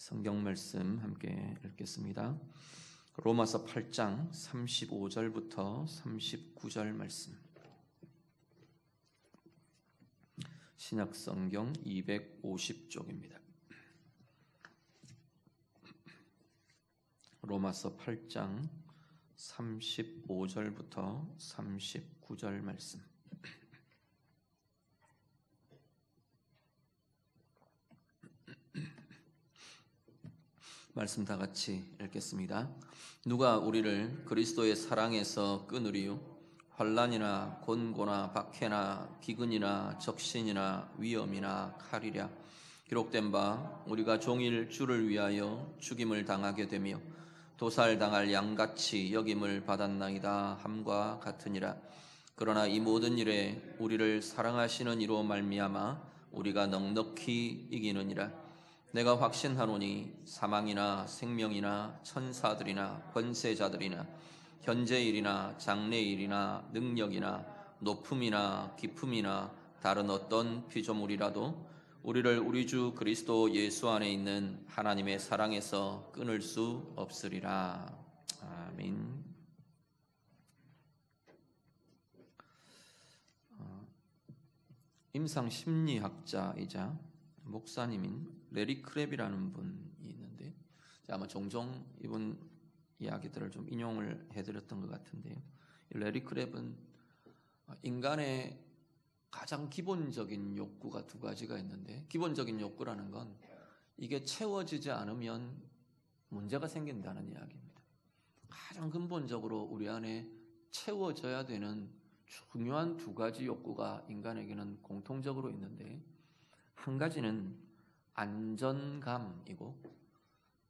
성경 말씀 함께 읽겠습니다. 로마서 8장 35절부터 39절 말씀. 신약 성경 250쪽입니다. 로마서 8장 35절부터 39절 말씀. 말씀 다 같이 읽겠습니다. 누가 우리를 그리스도의 사랑에서 끊으리요? 환난이나 곤고나 박해나 기근이나 적신이나 위험이나 칼이랴. 기록된 바 우리가 종일 주를 위하여 죽임을 당하게 되며 도살당할 양같이 여김을 받았나이다 함과 같으니라. 그러나 이 모든 일에 우리를 사랑하시는 이로 말미암아 우리가 넉넉히 이기느니라. 내가 확신하노니 사망이나 생명이나 천사들이나 권세자들이나 현재일이나 장래일이나 능력이나 높음이나 깊음이나 다른 어떤 피조물이라도 우리를 우리 주 그리스도 예수 안에 있는 하나님의 사랑에서 끊을 수 없으리라. 아멘. 임상 심리학자이자 목사님인 레리 크랩이라는 분이 있는데 아마 종종 이분 이야기들을 좀 인용을 해드렸던 것 같은데요. 레리 크랩은 인간의 가장 기본적인 욕구가 두 가지가 있는데, 기본적인 욕구라는 건 이게 채워지지 않으면 문제가 생긴다는 이야기입니다. 가장 근본적으로 우리 안에 채워져야 되는 중요한 두 가지 욕구가 인간에게는 공통적으로 있는데, 한 가지는 안전감이고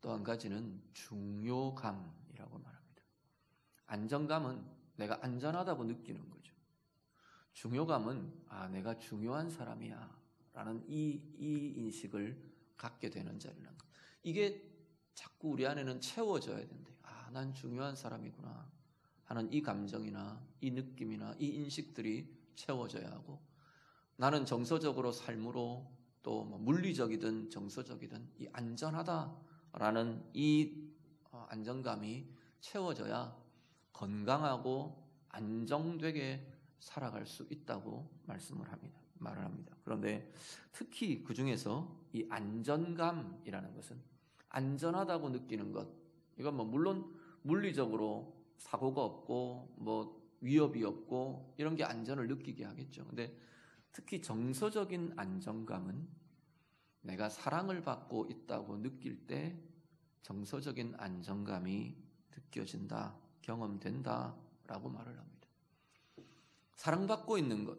또 한 가지는 중요감이라고 말합니다. 안정감은 내가 안전하다고 느끼는 거죠. 중요감은 내가 중요한 사람이야 라는 이 인식을 갖게 되는 자리라는 것. 이게 자꾸 우리 안에는 채워져야 된대. 난 중요한 사람이구나 하는 이 감정이나 이 느낌이나 이 인식들이 채워져야 하고, 나는 정서적으로 삶으로 또 물리적이든 정서적이든 이 안전하다라는 이 안정감이 채워져야 건강하고 안정되게 살아갈 수 있다고 말을 합니다. 그런데 특히 그 중에서 이 안전감이라는 것은 안전하다고 느끼는 것, 이건 물론 물리적으로 사고가 없고 위협이 없고 이런 게 안전을 느끼게 하겠죠. 근데 특히 정서적인 안정감은 내가 사랑을 받고 있다고 느낄 때 정서적인 안정감이 느껴진다, 경험된다 라고 말을 합니다. 사랑받고 있는 것,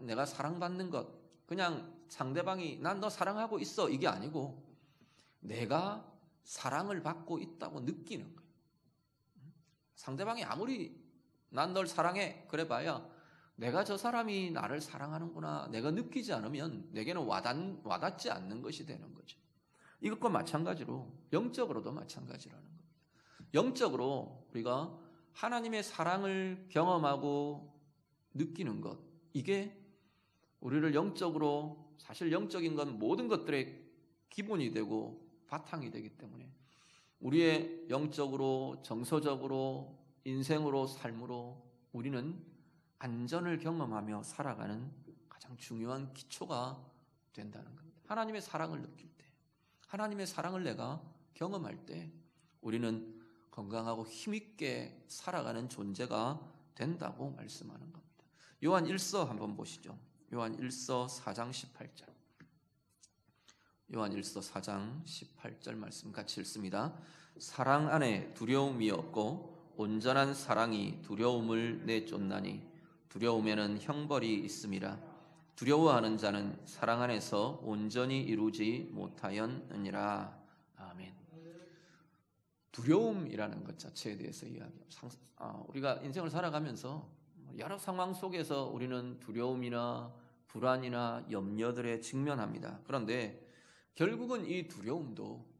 내가 사랑받는 것, 그냥 상대방이 난 너 사랑하고 있어 이게 아니고 내가 사랑을 받고 있다고 느끼는 거예요. 상대방이 아무리 난 널 사랑해 그래 봐야 내가 저 사람이 나를 사랑하는구나 내가 느끼지 않으면 내게는 와닿지 않는 것이 되는 거죠. 이것과 마찬가지로 영적으로도 마찬가지라는 겁니다. 영적으로 우리가 하나님의 사랑을 경험하고 느끼는 것, 이게 우리를 영적으로, 사실 영적인 건 모든 것들의 기본이 되고 바탕이 되기 때문에 우리의 영적으로, 정서적으로, 인생으로, 삶으로 우리는 안전을 경험하며 살아가는 가장 중요한 기초가 된다는 겁니다. 하나님의 사랑을 느낄 때, 하나님의 사랑을 내가 경험할 때 우리는 건강하고 힘있게 살아가는 존재가 된다고 말씀하는 겁니다. 요한 1서 한번 보시죠. 요한 1서 4장 18절. 요한 1서 4장 18절 말씀 같이 읽습니다. 사랑 안에 두려움이 없고 온전한 사랑이 두려움을 내쫓나니 두려움에는 형벌이 있음이라. 두려워하는 자는 사랑 안에서 온전히 이루지 못하였느니라. 아멘. 두려움이라는 것 자체에 대해서 이야기합니다. 우리가 인생을 살아가면서 여러 상황 속에서 우리는 두려움이나 불안이나 염려들에 직면합니다. 그런데 결국은 이 두려움도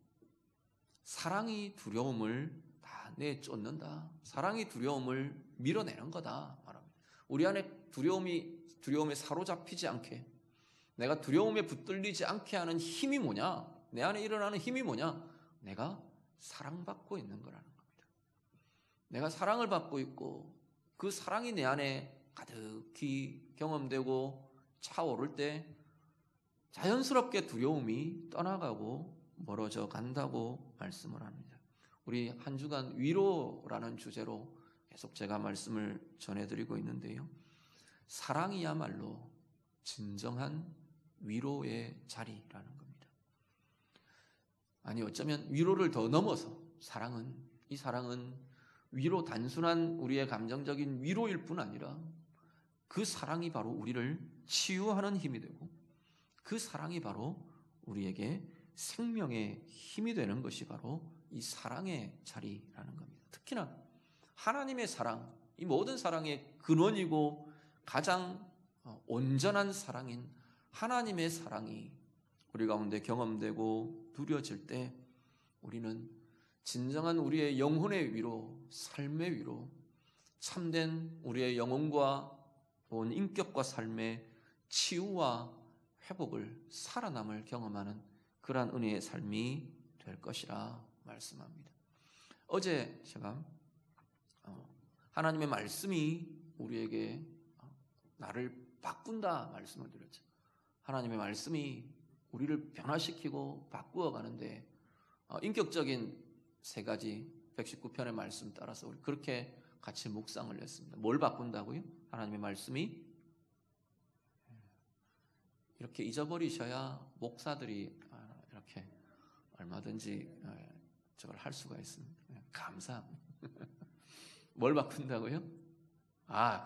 사랑이 두려움을 다 내쫓는다. 사랑이 두려움을 밀어내는 거다 말합니다. 우리 안에 두려움에 사로잡히지 않게, 내가 두려움에 붙들리지 않게 하는 힘이 뭐냐? 내 안에 일어나는 힘이 뭐냐? 내가 사랑받고 있는 거라는 겁니다. 내가 사랑을 받고 있고 그 사랑이 내 안에 가득히 경험되고 차오를 때 자연스럽게 두려움이 떠나가고 멀어져 간다고 말씀을 합니다. 우리 한 주간 위로라는 주제로 계속 제가 말씀을 전해드리고 있는데요. 사랑이야말로 진정한 위로의 자리라는 겁니다. 아니 어쩌면 위로를 더 넘어서 이 사랑은 위로 단순한 우리의 감정적인 위로일 뿐 아니라 그 사랑이 바로 우리를 치유하는 힘이 되고 그 사랑이 바로 우리에게 생명의 힘이 되는 것이 바로 이 사랑의 자리라는 겁니다. 특히나 하나님의 사랑, 이 모든 사랑의 근원이고 가장 온전한 사랑인 하나님의 사랑이 우리 가운데 경험되고 누려질 때 우리는 진정한 우리의 영혼의 위로, 삶의 위로, 참된 우리의 영혼과 온 인격과 삶의 치유와 회복을, 살아남을 경험하는 그러한 은혜의 삶이 될 것이라 말씀합니다. 어제 제가 하나님의 말씀이 우리에게 나를 바꾼다 말씀을 드렸죠. 하나님의 말씀이 우리를 변화시키고 바꾸어 가는데 인격적인 세 가지 119편의 말씀 따라서 우리 그렇게 같이 묵상을 했습니다. 뭘 바꾼다고요? 하나님의 말씀이 이렇게 잊어버리셔야 목사들이 이렇게 얼마든지 저걸 할 수가 있습니다. 감사합니다. 뭘 바꾼다고요?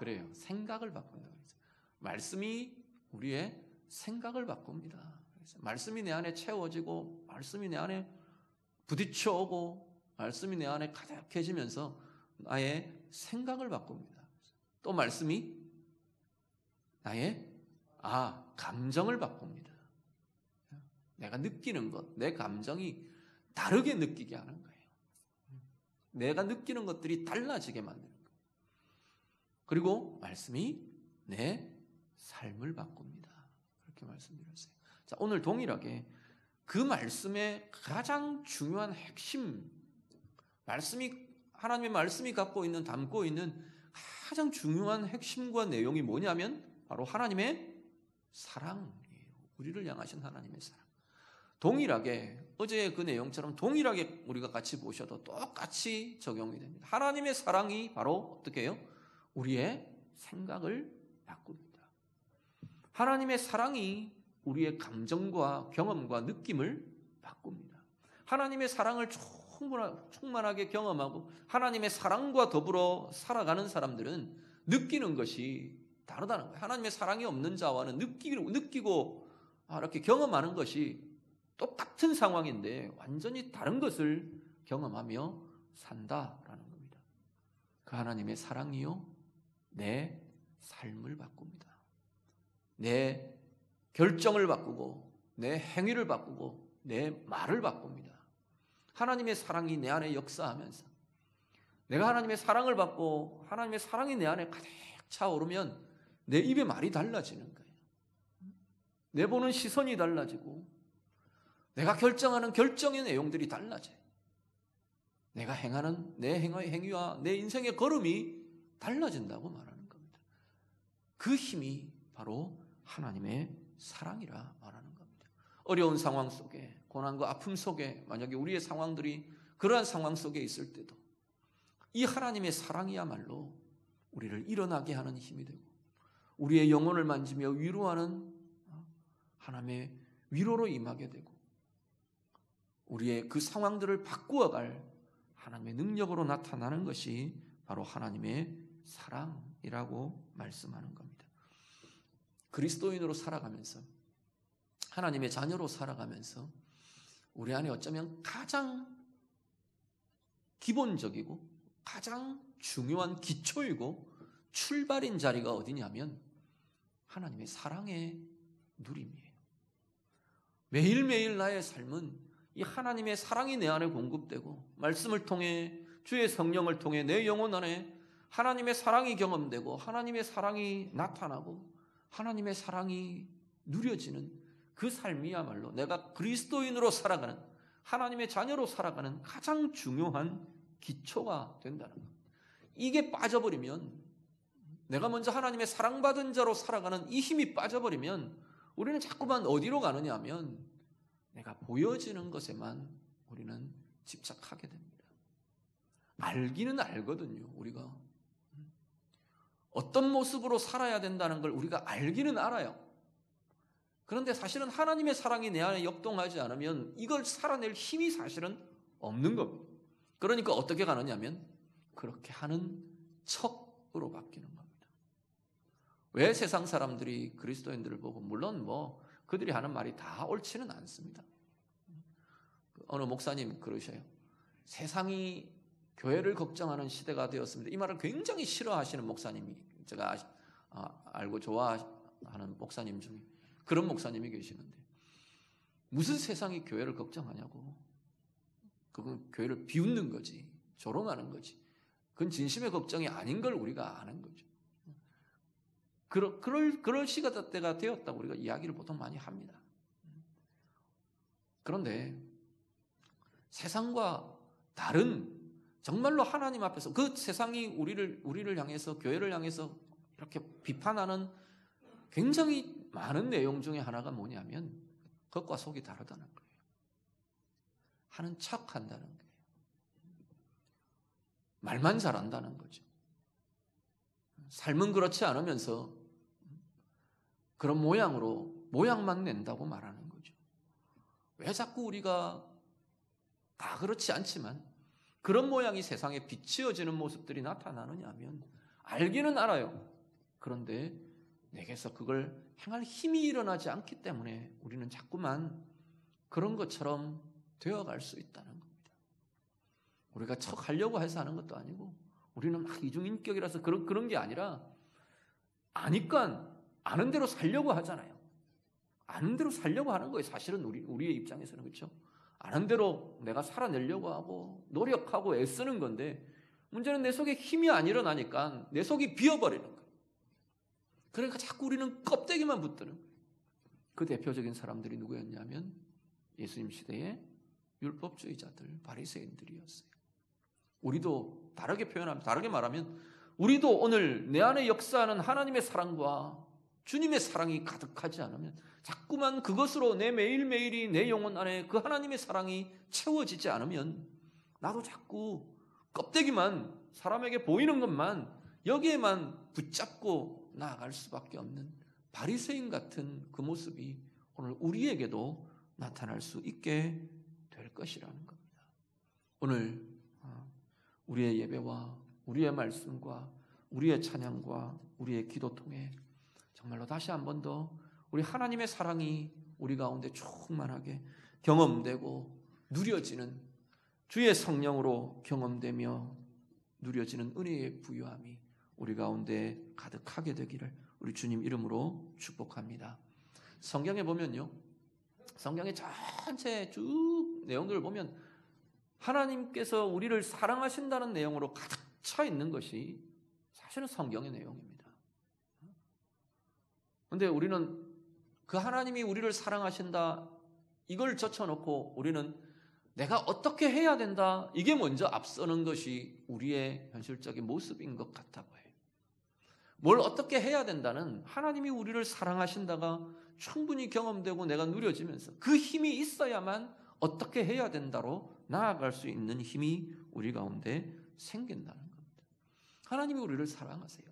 그래요. 생각을 바꾼다고 그러죠. 말씀이 우리의 생각을 바꿉니다. 말씀이 내 안에 채워지고 말씀이 내 안에 부딪혀오고 말씀이 내 안에 가득해지면서 나의 생각을 바꿉니다. 또 말씀이 나의 감정을 바꿉니다. 내가 느끼는 것, 내 감정이 다르게 느끼게 하는 거예요. 내가 느끼는 것들이 달라지게 만드는 거예요. 그리고 말씀이 내 삶을 바꿉니다. 그렇게 말씀드렸어요. 자, 오늘 동일하게 그 말씀의 가장 중요한 핵심, 하나님의 말씀이 담고 있는 가장 중요한 핵심과 내용이 뭐냐면 바로 하나님의 사랑이에요. 우리를 향하신 하나님의 사랑. 동일하게 어제의 그 내용처럼 동일하게 우리가 같이 보셔도 똑같이 적용이 됩니다. 하나님의 사랑이 바로 어떻게 해요? 우리의 생각을 바꿉니다. 하나님의 사랑이 우리의 감정과 경험과 느낌을 바꿉니다. 하나님의 사랑을 충만하게 경험하고 하나님의 사랑과 더불어 살아가는 사람들은 느끼는 것이 다르다는 거예요. 하나님의 사랑이 없는 자와는 느끼고 이렇게 경험하는 것이 똑같은 상황인데 완전히 다른 것을 경험하며 산다라는 겁니다. 그 하나님의 사랑이요, 내 삶을 바꿉니다. 내 결정을 바꾸고 내 행위를 바꾸고 내 말을 바꿉니다. 하나님의 사랑이 내 안에 역사하면서 내가 하나님의 사랑을 받고 하나님의 사랑이 내 안에 가득 차오르면 내 입의 말이 달라지는 거예요. 내 보는 시선이 달라지고 내가 결정하는 결정의 내용들이 달라져요. 내가 행하는 내 행위와 내 인생의 걸음이 달라진다고 말하는 겁니다. 그 힘이 바로 하나님의 사랑이라 말하는 겁니다. 어려운 상황 속에, 고난과 아픔 속에 만약에 우리의 상황들이 그러한 상황 속에 있을 때도 이 하나님의 사랑이야말로 우리를 일어나게 하는 힘이 되고 우리의 영혼을 만지며 위로하는 하나님의 위로로 임하게 되고 우리의 그 상황들을 바꾸어갈 하나님의 능력으로 나타나는 것이 바로 하나님의 사랑이라고 말씀하는 겁니다. 그리스도인으로 살아가면서 하나님의 자녀로 살아가면서 우리 안에 어쩌면 가장 기본적이고 가장 중요한 기초이고 출발인 자리가 어디냐면 하나님의 사랑의 누림이에요. 매일매일 나의 삶은 이 하나님의 사랑이 내 안에 공급되고 말씀을 통해 주의 성령을 통해 내 영혼 안에 하나님의 사랑이 경험되고 하나님의 사랑이 나타나고 하나님의 사랑이 누려지는 그 삶이야말로 내가 그리스도인으로 살아가는, 하나님의 자녀로 살아가는 가장 중요한 기초가 된다는 것. 이게 빠져버리면, 내가 먼저 하나님의 사랑받은 자로 살아가는 이 힘이 빠져버리면 우리는 자꾸만 어디로 가느냐 하면 내가 보여지는 것에만 우리는 집착하게 됩니다. 알기는 알거든요. 우리가 어떤 모습으로 살아야 된다는 걸 우리가 알기는 알아요. 그런데 사실은 하나님의 사랑이 내 안에 역동하지 않으면 이걸 살아낼 힘이 사실은 없는 겁니다. 그러니까 어떻게 가느냐면 그렇게 하는 척으로 바뀌는 겁니다. 왜 세상 사람들이 그리스도인들을 보고, 물론 그들이 하는 말이 다 옳지는 않습니다. 어느 목사님 그러셔요. 세상이 교회를 걱정하는 시대가 되었습니다. 이 말을 굉장히 싫어하시는 목사님이, 제가 알고 좋아하는 목사님 중에 그런 목사님이 계시는데, 무슨 세상이 교회를 걱정하냐고. 그건 교회를 비웃는 거지, 조롱하는 거지. 그건 진심의 걱정이 아닌 걸 우리가 아는 거죠. 그럴 시간대가 되었다고 우리가 이야기를 보통 많이 합니다. 그런데 세상과 다른, 정말로 하나님 앞에서 그 세상이 우리를 향해서, 교회를 향해서 이렇게 비판하는 굉장히 많은 내용 중에 하나가 뭐냐면 겉과 속이 다르다는 거예요. 하는 척 한다는 거예요. 말만 잘한다는 거죠. 삶은 그렇지 않으면서 그런 모양만 낸다고 말하는 거죠. 왜 자꾸 우리가 다 그렇지 않지만 그런 모양이 세상에 비치어지는 모습들이 나타나느냐 하면 알기는 알아요. 그런데 내게서 그걸 행할 힘이 일어나지 않기 때문에 우리는 자꾸만 그런 것처럼 되어갈 수 있다는 겁니다. 우리가 척하려고 해서 하는 것도 아니고, 우리는 막 이중인격이라서 그런 게 아니라 아니까 아는 대로 살려고 하잖아요. 아는 대로 살려고 하는 거예요. 사실은 우리의 입장에서는. 그렇죠? 아는 대로 내가 살아내려고 하고 노력하고 애쓰는 건데, 문제는 내 속에 힘이 안 일어나니까 내 속이 비어버리는 거예요. 그러니까 자꾸 우리는 껍데기만 붙드는 거예요. 그 대표적인 사람들이 누구였냐면 예수님 시대의 율법주의자들, 바리새인들이었어요. 우리도 다르게 말하면 우리도 오늘 내 안에 역사하는 하나님의 사랑과 주님의 사랑이 가득하지 않으면, 자꾸만 그것으로 내 매일매일이 내 영혼 안에 그 하나님의 사랑이 채워지지 않으면 나도 자꾸 껍데기만, 사람에게 보이는 것만, 여기에만 붙잡고 나아갈 수밖에 없는 바리새인 같은 그 모습이 오늘 우리에게도 나타날 수 있게 될 것이라는 겁니다. 오늘 우리의 예배와 우리의 말씀과 우리의 찬양과 우리의 기도 통해 정말로 다시 한 번 더 우리 하나님의 사랑이 우리 가운데 충만하게 경험되고 누려지는, 주의 성령으로 경험되며 누려지는 은혜의 부유함이 우리 가운데 가득하게 되기를 우리 주님 이름으로 축복합니다. 성경에 보면요, 성경의 전체 쭉 내용들을 보면 하나님께서 우리를 사랑하신다는 내용으로 가득 차 있는 것이 사실은 성경의 내용입니다. 그런데 우리는 그 하나님이 우리를 사랑하신다, 이걸 젖혀놓고 우리는 내가 어떻게 해야 된다, 이게 먼저 앞서는 것이 우리의 현실적인 모습인 것 같아 보여요. 뭘 어떻게 해야 된다는, 하나님이 우리를 사랑하신다가 충분히 경험되고 내가 누려지면서 그 힘이 있어야만 어떻게 해야 된다로 나아갈 수 있는 힘이 우리 가운데 생긴다는 겁니다. 하나님이 우리를 사랑하세요.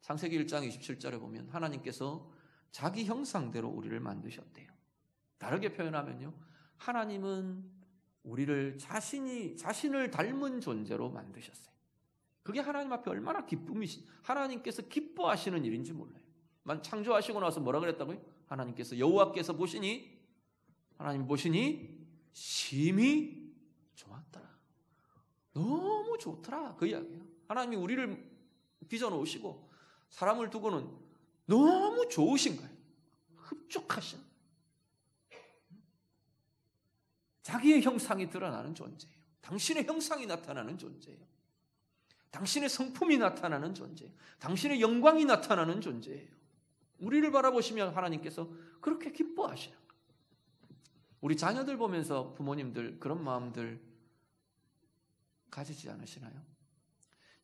창세기 1장 27절에 보면 하나님께서 자기 형상대로 우리를 만드셨대요. 다르게 표현하면요, 하나님은 우리를 자신을 닮은 존재로 만드셨어요. 그게 하나님 앞에 얼마나 하나님께서 기뻐하시는 일인지 몰라요. 창조하시고 나서 뭐라 그랬다고요? 하나님께서, 여호와께서 보시니, 하나님 보시니 심히 좋았더라. 너무 좋더라, 그 이야기예요. 하나님이 우리를 빚어놓으시고 사람을 두고는 너무 좋으신 거예요. 흡족하신, 자기의 형상이 드러나는 존재예요. 당신의 형상이 나타나는 존재예요. 당신의 성품이 나타나는 존재예요. 당신의 영광이 나타나는 존재예요. 우리를 바라보시면 하나님께서 그렇게 기뻐하시는 거예요. 우리 자녀들 보면서 부모님들 그런 마음들 가지지 않으시나요?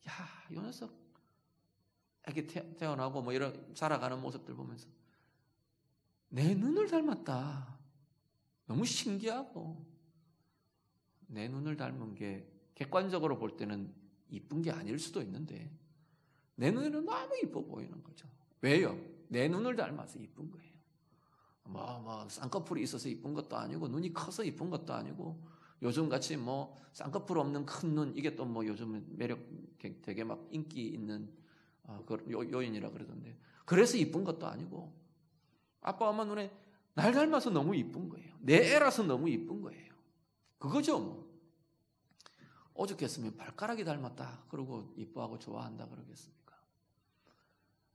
야, 이 녀석 애기 태어나고 뭐 이런 자라가는 모습들 보면서 내 눈을 닮았다. 너무 신기하고 내 눈을 닮은 게 객관적으로 볼 때는 이쁜 게 아닐 수도 있는데 내 눈에는 너무 이뻐 보이는 거죠. 왜요? 내 눈을 닮아서 이쁜 거예요. 쌍꺼풀이 있어서 이쁜 것도 아니고 눈이 커서 이쁜 것도 아니고 요즘같이 쌍꺼풀 없는 큰 눈 이게 또 요즘 매력 되게 막 인기 있는 요인이라 그러던데 그래서 이쁜 것도 아니고 아빠 엄마 눈에 날 닮아서 너무 이쁜 거예요. 내 애라서 너무 이쁜 거예요. 그거죠 뭐. 오죽했으면 발가락이 닮았다 그러고 이뻐하고 좋아한다 그러겠습니까?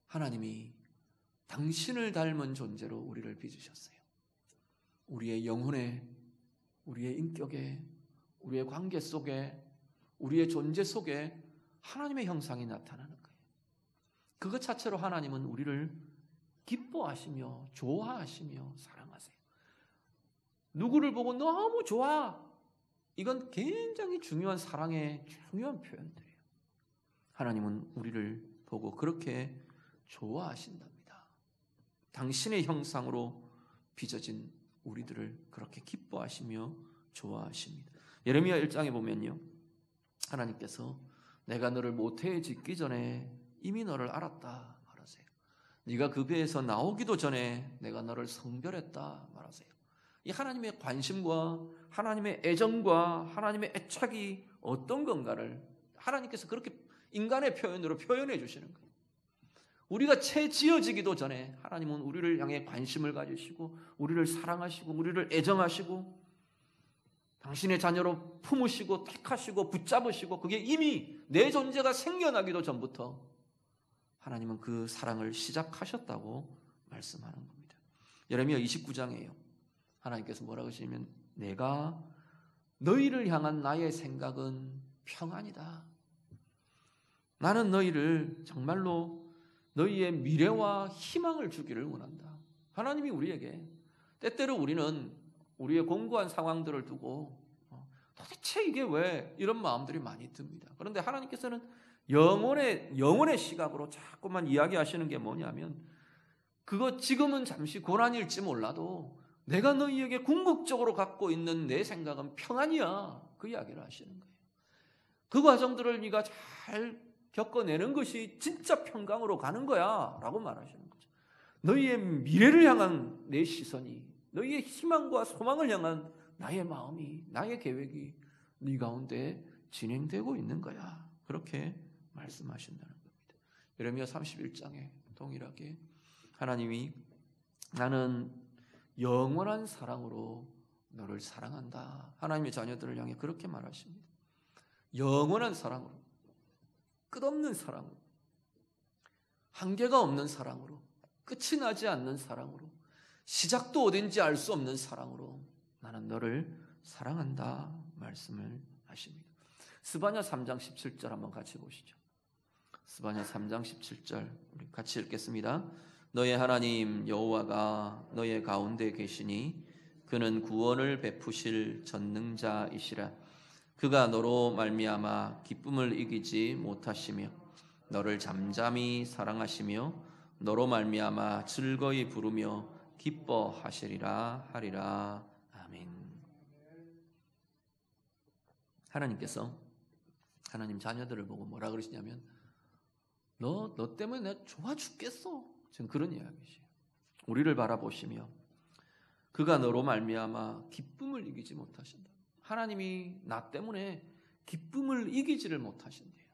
하나님이 당신을 닮은 존재로 우리를 빚으셨어요. 우리의 영혼에, 우리의 인격에, 우리의 관계 속에, 우리의 존재 속에 하나님의 형상이 나타나는 거예요. 그것 자체로 하나님은 우리를 기뻐하시며 좋아하시며 사랑하세요. 누구를 보고 너무 좋아. 이건 굉장히 중요한 사랑의 중요한 표현들이에요. 하나님은 우리를 보고 그렇게 좋아하신답니다. 당신의 형상으로 빚어진 우리들을 그렇게 기뻐하시며 좋아하십니다. 예레미야 1장에 보면요, 하나님께서 내가 너를 모태에 짓기 전에 이미 너를 알았다 말하세요. 네가 그 배에서 나오기도 전에 내가 너를 성별했다 말하세요. 이 하나님의 관심과 하나님의 애정과 하나님의 애착이 어떤 건가를 하나님께서 그렇게 인간의 표현으로 표현해 주시는 거예요. 우리가 채 지어지기도 전에 하나님은 우리를 향해 관심을 가지시고 우리를 사랑하시고 우리를 애정하시고 당신의 자녀로 품으시고 택하시고 붙잡으시고 그게 이미 내 존재가 생겨나기도 전부터 하나님은 그 사랑을 시작하셨다고 말씀하는 겁니다. 예레미야 29장이에요. 하나님께서 뭐라고 하시냐면 내가 너희를 향한 나의 생각은 평안이다. 나는 너희를 정말로 너희의 미래와 희망을 주기를 원한다. 하나님이 우리에게 때때로 우리는 우리의 공고한 상황들을 두고 도대체 이게 왜 이런 마음들이 많이 듭니다. 그런데 하나님께서는 영혼의 시각으로 자꾸만 이야기하시는 게 뭐냐면 그거 지금은 잠시 고난일지 몰라도 내가 너희에게 궁극적으로 갖고 있는 내 생각은 평안이야. 그 이야기를 하시는 거예요. 그 과정들을 네가 잘 겪어내는 것이 진짜 평강으로 가는 거야 라고 말하시는 거죠. 너희의 미래를 향한 내 시선이 너희의 희망과 소망을 향한 나의 마음이 나의 계획이 네 가운데 진행되고 있는 거야. 그렇게 말씀하신다는 겁니다. 예레미야 31장에 동일하게 하나님이 나는 영원한 사랑으로 너를 사랑한다. 하나님의 자녀들을 향해 그렇게 말하십니다. 영원한 사랑으로, 끝없는 사랑으로, 한계가 없는 사랑으로, 끝이 나지 않는 사랑으로, 시작도 어딘지 알 수 없는 사랑으로 나는 너를 사랑한다 말씀을 하십니다. 스바냐 3장 17절 한번 같이 보시죠. 스바냐 3장 17절 우리 같이 읽겠습니다. 너의 하나님 여호와가 너의 가운데 계시니 그는 구원을 베푸실 전능자이시라. 그가 너로 말미암아 기쁨을 이기지 못하시며 너를 잠잠히 사랑하시며 너로 말미암아 즐거이 부르며 기뻐하시리라 하리라. 아멘. 하나님께서 하나님 자녀들을 보고 뭐라 그러시냐면 너 때문에 내가 좋아 죽겠어. 지금 그런 이야기시에요. 우리를 바라보시며 그가 너로 말미암아 기쁨을 이기지 못하신다. 하나님이 나 때문에 기쁨을 이기지를 못하신대요.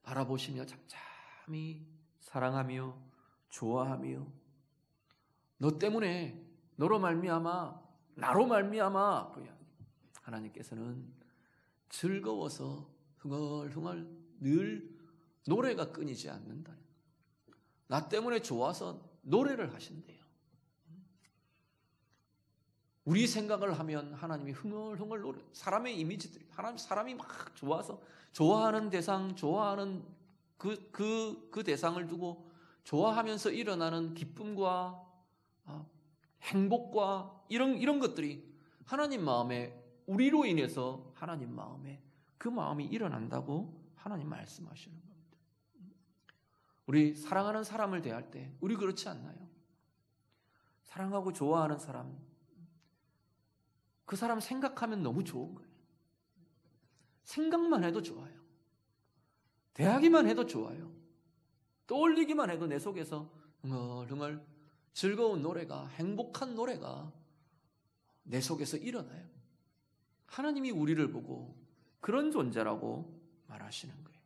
바라보시며 잠잠히 사랑하며 좋아하며 너 때문에 너로 말미암아 나로 말미암아 하나님께서는 즐거워서 흥얼흥얼 늘 노래가 끊이지 않는다. 나 때문에 좋아서 노래를 하신대요. 우리 생각을 하면 하나님이 흥얼흥얼 노래, 사람의 이미지들이, 사람이 막 좋아서 좋아하는 대상, 좋아하는 그 대상을 두고 좋아하면서 일어나는 기쁨과 행복과 이런 것들이 하나님 마음에 우리로 인해서 하나님 마음에 그 마음이 일어난다고 하나님 말씀하시는 겁니다. 우리 사랑하는 사람을 대할 때 우리 그렇지 않나요? 사랑하고 좋아하는 사람, 그 사람 생각하면 너무 좋은 거예요. 생각만 해도 좋아요. 대하기만 해도 좋아요. 떠올리기만 해도 내 속에서 흥얼흥얼 즐거운 노래가, 행복한 노래가 내 속에서 일어나요. 하나님이 우리를 보고 그런 존재라고 말하시는 거예요.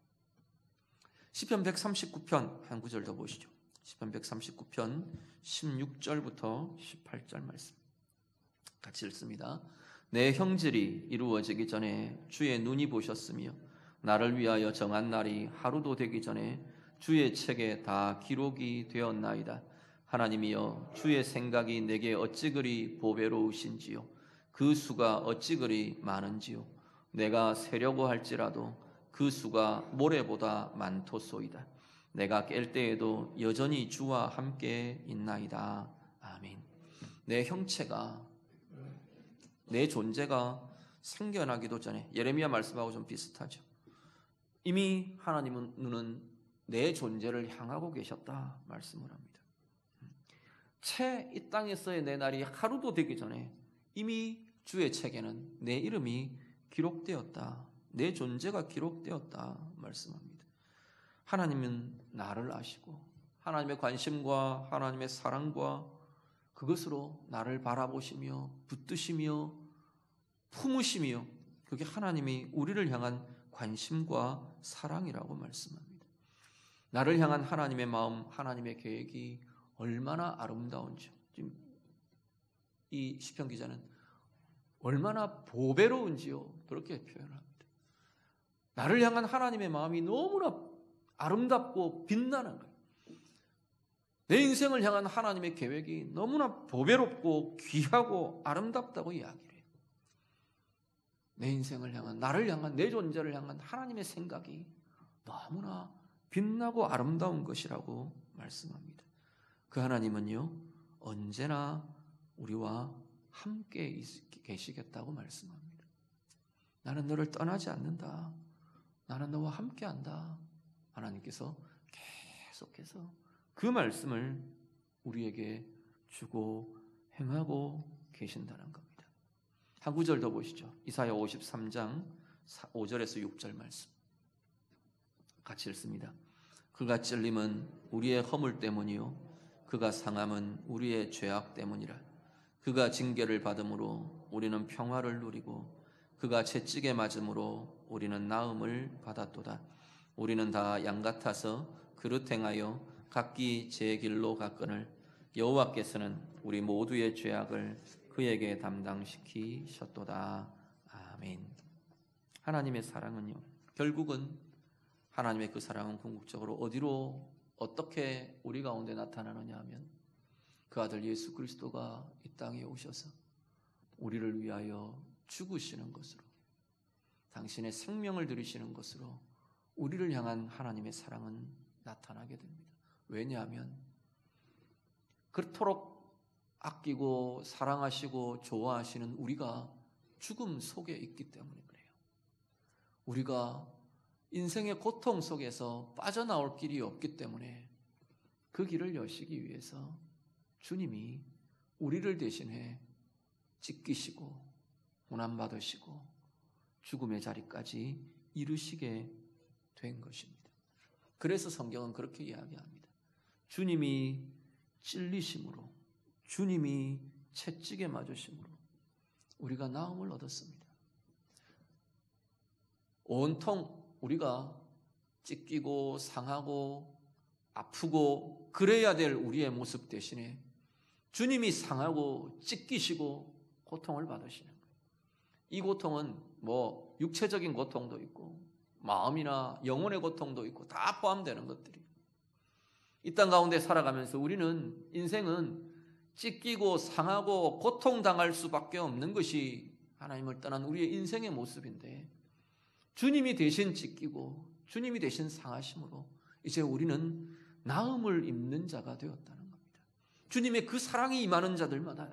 시편 139편 한 구절 더 보시죠. 시편 139편 16절부터 18절 말씀 같이 읽습니다. 내 형질이 이루어지기 전에 주의 눈이 보셨으며 나를 위하여 정한 날이 하루도 되기 전에 주의 책에 다 기록이 되었나이다. 하나님이여 주의 생각이 내게 어찌 그리 보배로우신지요 그 수가 어찌 그리 많은지요 내가 세려고 할지라도 그 수가 모래보다 많도소이다. 내가 깰 때에도 여전히 주와 함께 있나이다. 아멘. 내 형체가, 내 존재가 생겨나기도 전에, 예레미야 말씀하고 좀 비슷하죠. 이미 하나님은 눈은 내 존재를 향하고 계셨다 말씀을 합니다. 채 이 땅에서의 내 날이 하루도 되기 전에 이미 주의 책에는 내 이름이 기록되었다. 내 존재가 기록되었다 말씀합니다. 하나님은 나를 아시고 하나님의 관심과 하나님의 사랑과 그것으로 나를 바라보시며 붙드시며 품으시며 그게 하나님이 우리를 향한 관심과 사랑이라고 말씀합니다. 나를 향한 하나님의 마음, 하나님의 계획이 얼마나 아름다운지 지금 이 시편 기자는 얼마나 보배로운지요 그렇게 표현합니다. 나를 향한 하나님의 마음이 너무나 아름답고 빛나는 거예요. 내 인생을 향한 하나님의 계획이 너무나 보배롭고 귀하고 아름답다고 이야기를 해요. 내 인생을 향한, 나를 향한, 내 존재를 향한 하나님의 생각이 너무나 빛나고 아름다운 것이라고 말씀합니다. 그 하나님은요 언제나 우리와 함께 계시겠다고 말씀합니다. 나는 너를 떠나지 않는다. 나는 너와 함께한다. 하나님께서 계속해서 그 말씀을 우리에게 주고 행하고 계신다는 겁니다. 한 구절 더 보시죠. 이사야 53장 5절에서 6절 말씀 같이 읽습니다. 그가 찔림은 우리의 허물 때문이요 그가 상함은 우리의 죄악 때문이라. 그가 징계를 받음으로 우리는 평화를 누리고 그가 채찍에 맞음으로 우리는 나음을 받았도다. 우리는 다 양 같아서 그릇 행하여 각기 제 길로 갔거늘 여호와께서는 우리 모두의 죄악을 그에게 담당시키셨도다. 아멘. 하나님의 사랑은요 결국은 하나님의 그 사랑은 궁극적으로 어디로 어떻게 우리 가운데 나타나느냐 하면 그 아들 예수 그리스도가 이 땅에 오셔서 우리를 위하여 죽으시는 것으로 당신의 생명을 들이시는 것으로 우리를 향한 하나님의 사랑은 나타나게 됩니다. 왜냐하면 그토록 아끼고 사랑하시고 좋아하시는 우리가 죽음 속에 있기 때문에 그래요. 우리가 인생의 고통 속에서 빠져나올 길이 없기 때문에 그 길을 여시기 위해서 주님이 우리를 대신해 찢기시고 고난받으시고 죽음의 자리까지 이르시게 된 것입니다. 그래서 성경은 그렇게 이야기합니다. 주님이 찔리심으로 주님이 채찍에 맞으심으로 우리가 나음을 얻었습니다. 온통 우리가 찢기고 상하고 아프고 그래야 될 우리의 모습 대신에 주님이 상하고 찢기시고 고통을 받으시는 거예요. 이 고통은 뭐 육체적인 고통도 있고 마음이나 영혼의 고통도 있고 다 포함되는 것들이에요. 이 땅 가운데 살아가면서 우리는 인생은 찢기고 상하고 고통당할 수밖에 없는 것이 하나님을 떠난 우리의 인생의 모습인데 주님이 대신 찢기고 주님이 대신 상하심으로 이제 우리는 나음을 입는 자가 되었다는 겁니다. 주님의 그 사랑이 임하는 자들마다,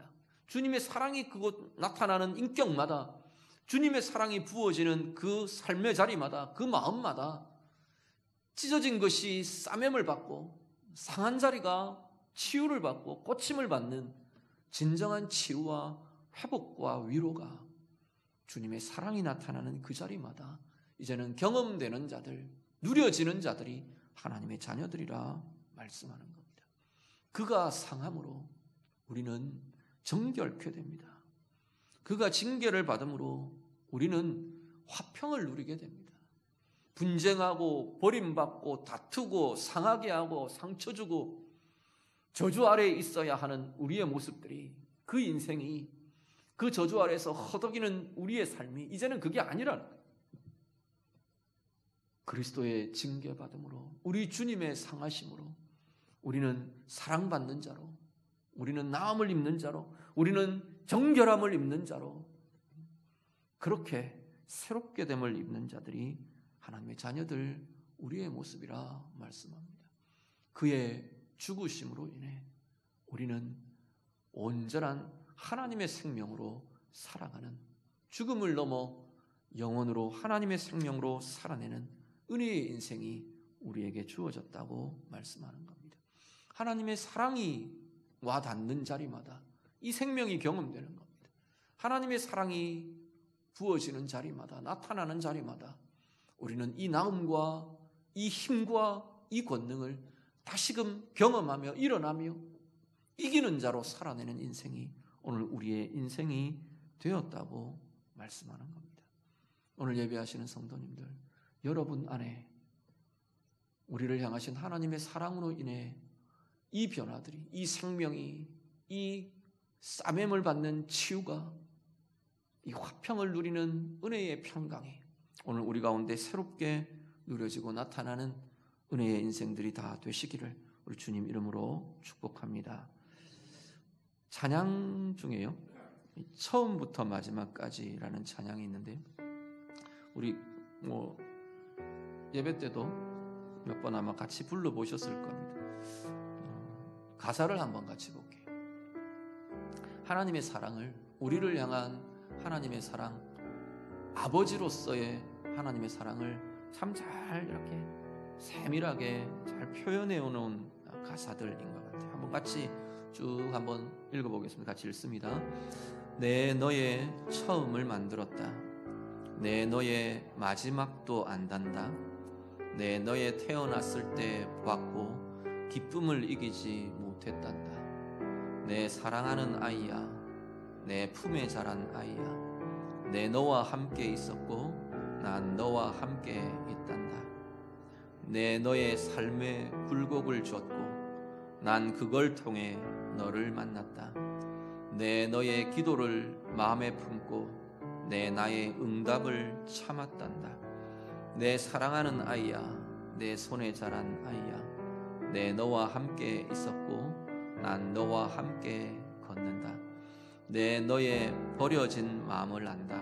주님의 사랑이 그곳 나타나는 인격마다, 주님의 사랑이 부어지는 그 삶의 자리마다, 그 마음마다 찢어진 것이 싸매을 받고 상한 자리가 치유를 받고 고침을 받는 진정한 치유와 회복과 위로가 주님의 사랑이 나타나는 그 자리마다 이제는 경험되는 자들, 누려지는 자들이 하나님의 자녀들이라 말씀하는 겁니다. 그가 상함으로 우리는 정결케 됩니다. 그가 징계를 받음으로 우리는 화평을 누리게 됩니다. 분쟁하고 버림받고 다투고 상하게 하고 상처 주고 저주 아래에 있어야 하는 우리의 모습들이, 그 인생이, 그 저주 아래에서 허덕이는 우리의 삶이 이제는 그게 아니라는 거예요. 그리스도의 징계받음으로, 우리 주님의 상하심으로 우리는 사랑받는 자로, 우리는 나음을 입는 자로, 우리는 정결함을 입는 자로, 그렇게 새롭게 됨을 입는 자들이 하나님의 자녀들, 우리의 모습이라 말씀합니다. 그의 죽으심으로 인해 우리는 온전한 하나님의 생명으로 살아가는, 죽음을 넘어 영원으로 하나님의 생명으로 살아내는 은혜의 인생이 우리에게 주어졌다고 말씀하는 겁니다. 하나님의 사랑이 와 닿는 자리마다 이 생명이 경험되는 겁니다. 하나님의 사랑이 부어지는 자리마다, 나타나는 자리마다 우리는 이 나음과 이 힘과 이 권능을 다시금 경험하며 일어나며 이기는 자로 살아내는 인생이 오늘 우리의 인생이 되었다고 말씀하는 겁니다. 오늘 예배하시는 성도님들, 여러분 안에 우리를 향하신 하나님의 사랑으로 인해 이 변화들이, 이 생명이, 이 싸매을 받는 치유가, 이 화평을 누리는 은혜의 평강이 오늘 우리 가운데 새롭게 누려지고 나타나는 은혜의 인생들이 다 되시기를 우리 주님 이름으로 축복합니다. 찬양 중에요, 처음부터 마지막까지라는 찬양이 있는데요, 우리 예배 때도 몇 번 아마 같이 불러보셨을 겁니다. 가사를 한번 같이 볼게요. 하나님의 사랑을, 우리를 향한 하나님의 사랑, 아버지로서의 하나님의 사랑을 참 잘 이렇게 세밀하게 잘 표현해 오는 가사들인 것 같아요. 한번 같이 쭉 한번 읽어보겠습니다. 같이 읽습니다. 내 너의 처음을 만들었다. 내 너의 마지막도 안단다. 내 너의 태어났을 때 보았고 기쁨을 이기지 못했단다. 내 사랑하는 아이야, 내 품에 자란 아이야, 내 너와 함께 있었고 난 너와 함께 있단다. 내 너의 삶에 굴곡을 줬고 난 그걸 통해 너를 만났다. 내 너의 기도를 마음에 품고 내 나의 응답을 참았단다. 내 사랑하는 아이야, 내 손에 자란 아이야, 내 너와 함께 있었고 난 너와 함께 걷는다. 내 너의 버려진 마음을 안다.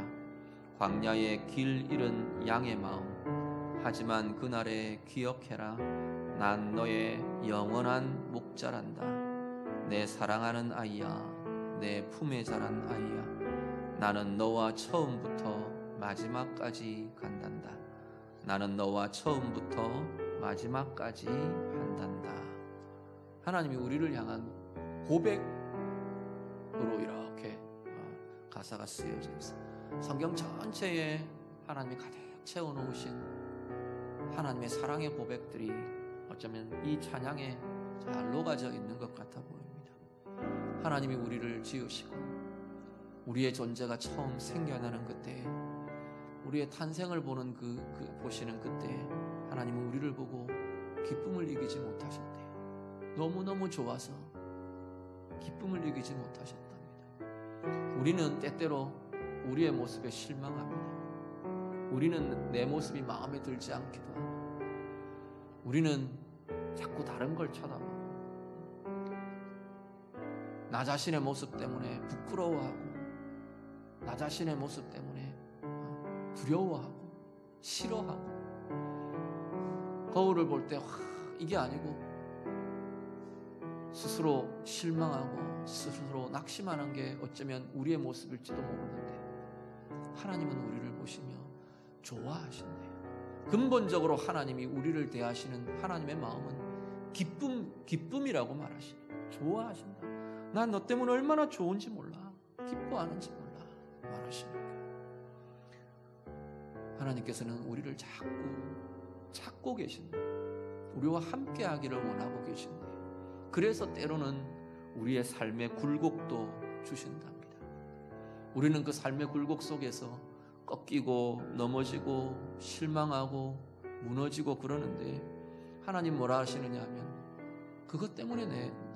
광야의 길 잃은 양의 마음, 하지만 그날에 기억해라. 난 너의 영원한 목자란다. 내 사랑하는 아이야, 내 품에 자란 아이야, 나는 너와 처음부터 마지막까지 간단다. 나는 너와 처음부터 마지막까지 한단다. 하나님이 우리를 향한 고백으로 이렇게 가사가 쓰여져 있어요. 성경 전체에 하나님이 가득 채워놓으신 하나님의 사랑의 고백들이 어쩌면 이 찬양에 잘 녹아져 있는 것 같아 보입니다. 하나님이 우리를 지으시고 우리의 존재가 처음 생겨나는 그때, 우리의 탄생을 보는 보시는 그때 하나님은 우리를 보고 기쁨을 이기지 못하셨대요. 너무너무 좋아서 기쁨을 이기지 못하셨답니다. 우리는 때때로 우리의 모습에 실망합니다. 우리는 내 모습이 마음에 들지 않기도 하고, 우리는 자꾸 다른 걸 쳐다보고 나 자신의 모습 때문에 부끄러워하고, 나 자신의 모습 때문에 두려워하고 싫어하고, 거울을 볼 때 이게 아니고 스스로 실망하고 스스로 낙심하는 게 어쩌면 우리의 모습일지도 모르는데 하나님은 우리를 보시며 좋아하신대요. 근본적으로 하나님이 우리를 대하시는 하나님의 마음은 기쁨이라고 말하시네요. 좋아하신다. 난 너 때문에 얼마나 좋은지 몰라. 기뻐하는지 몰라. 말하시니까 하나님께서는 우리를 자꾸 찾고 계신다. 우리와 함께 하기를 원하고 계신다. 그래서 때로는 우리의 삶의 굴곡도 주신답니다. 우리는 그 삶의 굴곡 속에서 꺾이고 넘어지고 실망하고 무너지고 그러는데 하나님 뭐라 하시느냐 하면 그것 때문에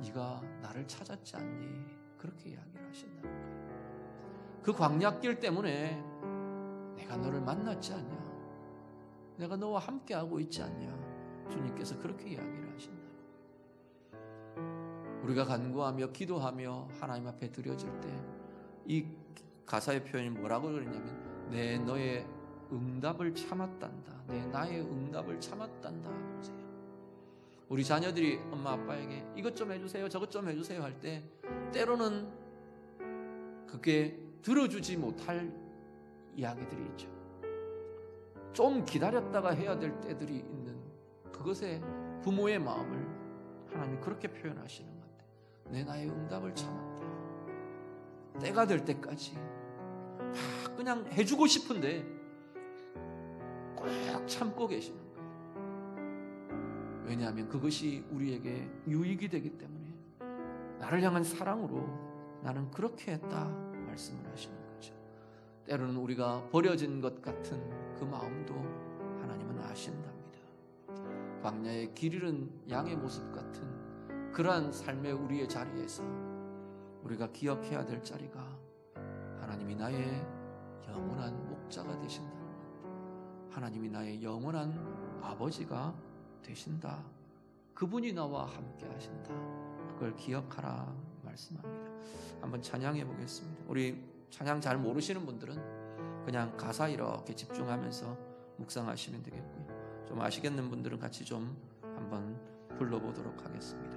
네가 나를 찾았지 않니? 그렇게 이야기를 하신다는 거예요. 그 광야길 때문에 내가 너를 만났지 않냐? 내가 너와 함께하고 있지 않냐? 주님께서 그렇게 이야기를 하신다. 우리가 간구하며 기도하며 하나님 앞에 드려질 때 이 가사의 표현이 뭐라고 그러냐면 내 너의 응답을 참았단다. 내 나의 응답을 참았단다. 보세요. 우리 자녀들이 엄마 아빠에게 이것 좀 해주세요 저것 좀 해주세요 할 때 때로는 그게 들어주지 못할 이야기들이 있죠. 좀 기다렸다가 해야 될 때들이 있는 그것에 부모의 마음을 하나님 그렇게 표현하시는 것 같아요. 내 나의 응답을 참았다. 때가 될 때까지 그냥 해주고 싶은데 꼭 참고 계시는 거예요. 왜냐하면 그것이 우리에게 유익이 되기 때문에 나를 향한 사랑으로 나는 그렇게 했다 말씀을 하시는 거죠. 때로는 우리가 버려진 것 같은 그 마음도 하나님은 아신답니다. 광야의 길 잃은 양의 모습 같은 그러한 삶의 우리의 자리에서 우리가 기억해야 될 자리가 하나님이 나의 영원한 목자가 되신다는 것, 하나님이 나의 영원한 아버지가 되신다. 그분이 나와 함께 하신다. 그걸 기억하라 말씀합니다. 한번 찬양해 보겠습니다. 우리 찬양 잘 모르시는 분들은 그냥 가사 이렇게 집중하면서 묵상하시면 되겠고요. 좀 아시겠는 분들은 같이 좀 한번 불러보도록 하겠습니다.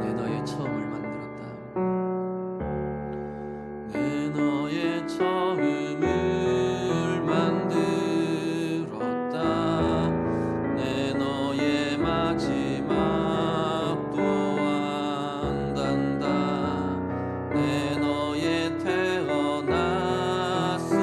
내 너의 처음을 만들었다. 내 너의 처음을 만들었다. 내 너의 마지막도 안단다. 내 너의 태어났을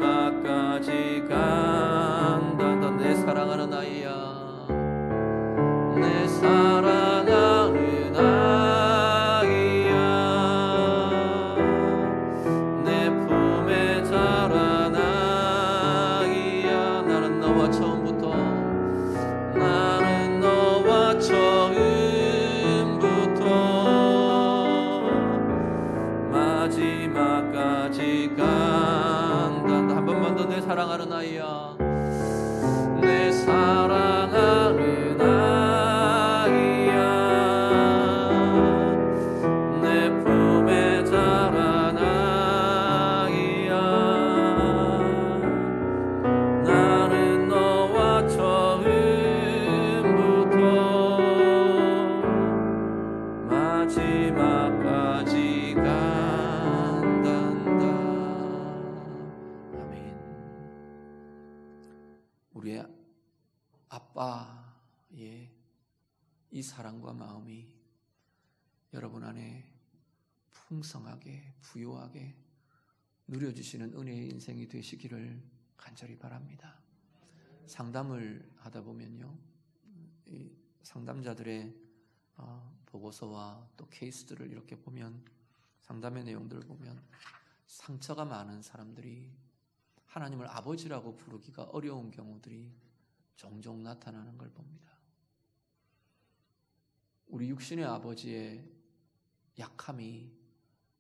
마지막까지 간다. 내 사랑하는 아이야, 내 사랑하는 아이야, 내 품에 자란 아이야. 나는 너와 처음부터 마지막까지 간다. 한 번만 더. 내 사랑하는 아이야, 내 사랑하는 아이야, 내 품에 자란 아이야. 나는 너와 처음부터 마지막까지 간단다. 아멘. 우리의 아빠의 이 사랑과 마음이 여러분 안에 풍성하게 부유하게 누려주시는 은혜의 인생이 되시기를 간절히 바랍니다. 상담을 하다 보면요, 이 상담자들의 보고서와 또 케이스들을 이렇게 보면, 상담의 내용들을 보면 상처가 많은 사람들이 하나님을 아버지라고 부르기가 어려운 경우들이 종종 나타나는 걸 봅니다. 우리 육신의 아버지의 약함이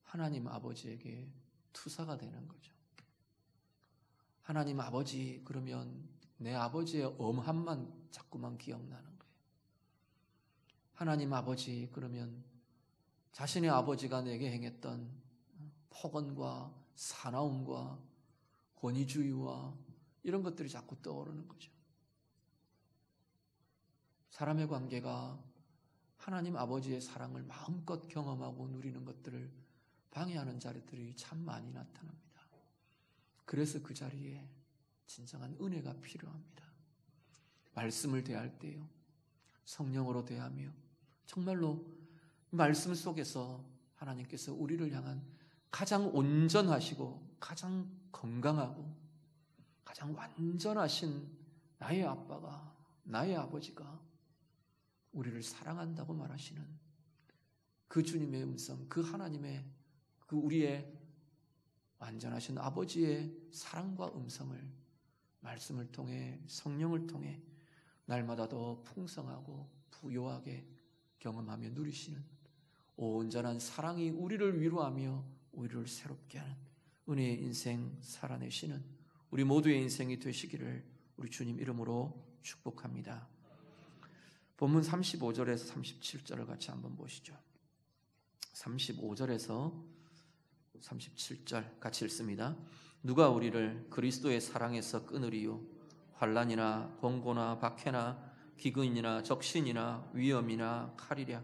하나님 아버지에게 투사가 되는 거죠. 하나님 아버지 그러면 내 아버지의 엄함만 자꾸만 기억나는 거예요. 하나님 아버지 그러면 자신의 아버지가 내게 행했던 폭언과 사나움과 권위주의와 이런 것들이 자꾸 떠오르는 거죠. 사람의 관계가 하나님 아버지의 사랑을 마음껏 경험하고 누리는 것들을 방해하는 자리들이 참 많이 나타납니다. 그래서 그 자리에 진정한 은혜가 필요합니다. 말씀을 대할 때요, 성령으로 대하며 정말로 말씀 속에서 하나님께서 우리를 향한 가장 온전하시고 가장 건강하고 가장 완전하신 나의 아빠가, 나의 아버지가 우리를 사랑한다고 말하시는 그 주님의 음성, 그 하나님의, 그 우리의 완전하신 아버지의 사랑과 음성을 말씀을 통해, 성령을 통해 날마다 더 풍성하고 부요하게 경험하며 누리시는 온전한 사랑이 우리를 위로하며 우리를 새롭게 하는 은혜의 인생 살아내시는 우리 모두의 인생이 되시기를 우리 주님 이름으로 축복합니다. 본문 35절에서 37절을 같이 한번 보시죠. 35절에서 37절 같이 읽습니다. 누가 우리를 그리스도의 사랑에서 끊으리요? 환난이나 공고나 박해나 기근이나 적신이나 위험이나 칼이랴.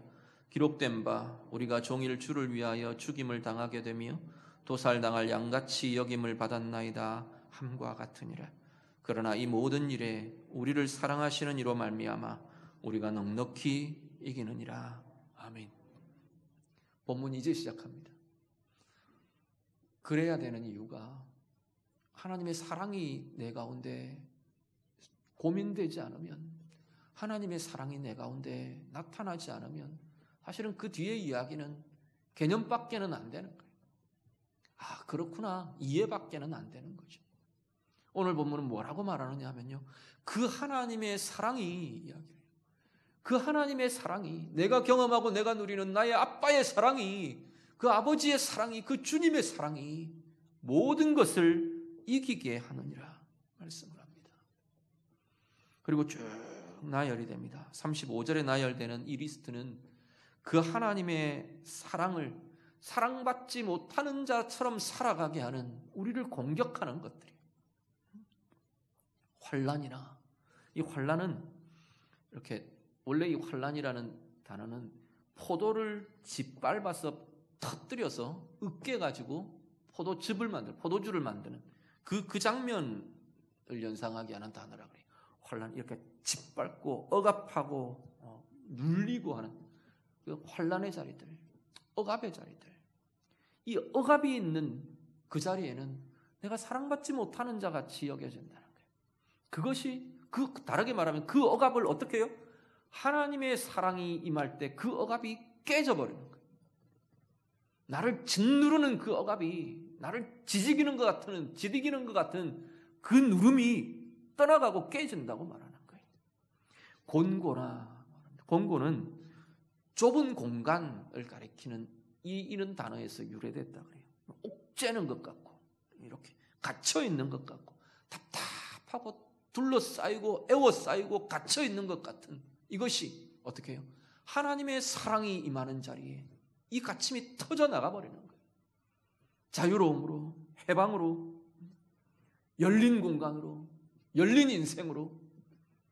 기록된 바 우리가 종일 주를 위하여 죽임을 당하게 되며 도살당할 양같이 여김을 받았나이다 함과 같으니라. 그러나 이 모든 일에 우리를 사랑하시는 이로 말미암아 우리가 넉넉히 이기느니라. 아멘. 본문이 이제 시작합니다. 그래야 되는 이유가 하나님의 사랑이 내 가운데 고민되지 않으면, 하나님의 사랑이 내 가운데 나타나지 않으면 사실은 그 뒤의 이야기는 개념밖에는 안 되는 거예요. 아, 그렇구나, 이해밖에는 안 되는 거죠. 오늘 본문은 뭐라고 말하느냐 하면요, 그 하나님의 사랑이 이야기해요. 그 하나님의 사랑이, 내가 경험하고 내가 누리는 나의 아빠의 사랑이, 그 아버지의 사랑이, 그 주님의 사랑이 모든 것을 이기게 하느니라 말씀을 합니다. 그리고 쭉 나열이 됩니다. 35절에 나열되는 이 리스트는 그 하나님의 사랑을 사랑받지 못하는 자처럼 살아가게 하는, 우리를 공격하는 것들이에요. 환난이나, 이 환난은 이렇게, 원래 이 환난이라는 단어는 포도를 짓밟아서 터뜨려서 으깨가지고 포도즙을 만드는, 포도주를 만드는 그 장면을 연상하게 하는 단어라 그래요. 환난, 이렇게 짓밟고 억압하고 눌리고 하는 그 환난의 자리들, 억압의 자리들. 이 억압이 있는 그 자리에는 내가 사랑받지 못하는 자 같이 여겨진다는 거예요. 그것이 다르게 말하면 그 억압을 어떻게 해요? 하나님의 사랑이 임할 때 그 억압이 깨져버리는 거예요. 나를 짓누르는 그 억압이, 나를 지지기는 것 같은 그 누름이 떠나가고 깨진다고 말하는 거예요. 곤고는 좁은 공간을 가리키는 이런 단어에서 유래됐다 그래요. 옥죄는 것 같고, 이렇게 갇혀있는 것 같고, 답답하고 둘러싸이고 에워싸이고 갇혀있는 것 같은 이것이 어떻게 해요? 하나님의 사랑이 임하는 자리에 이 갇힘이 터져나가 버리는 거예요. 자유로움으로, 해방으로, 열린 공간으로, 열린 인생으로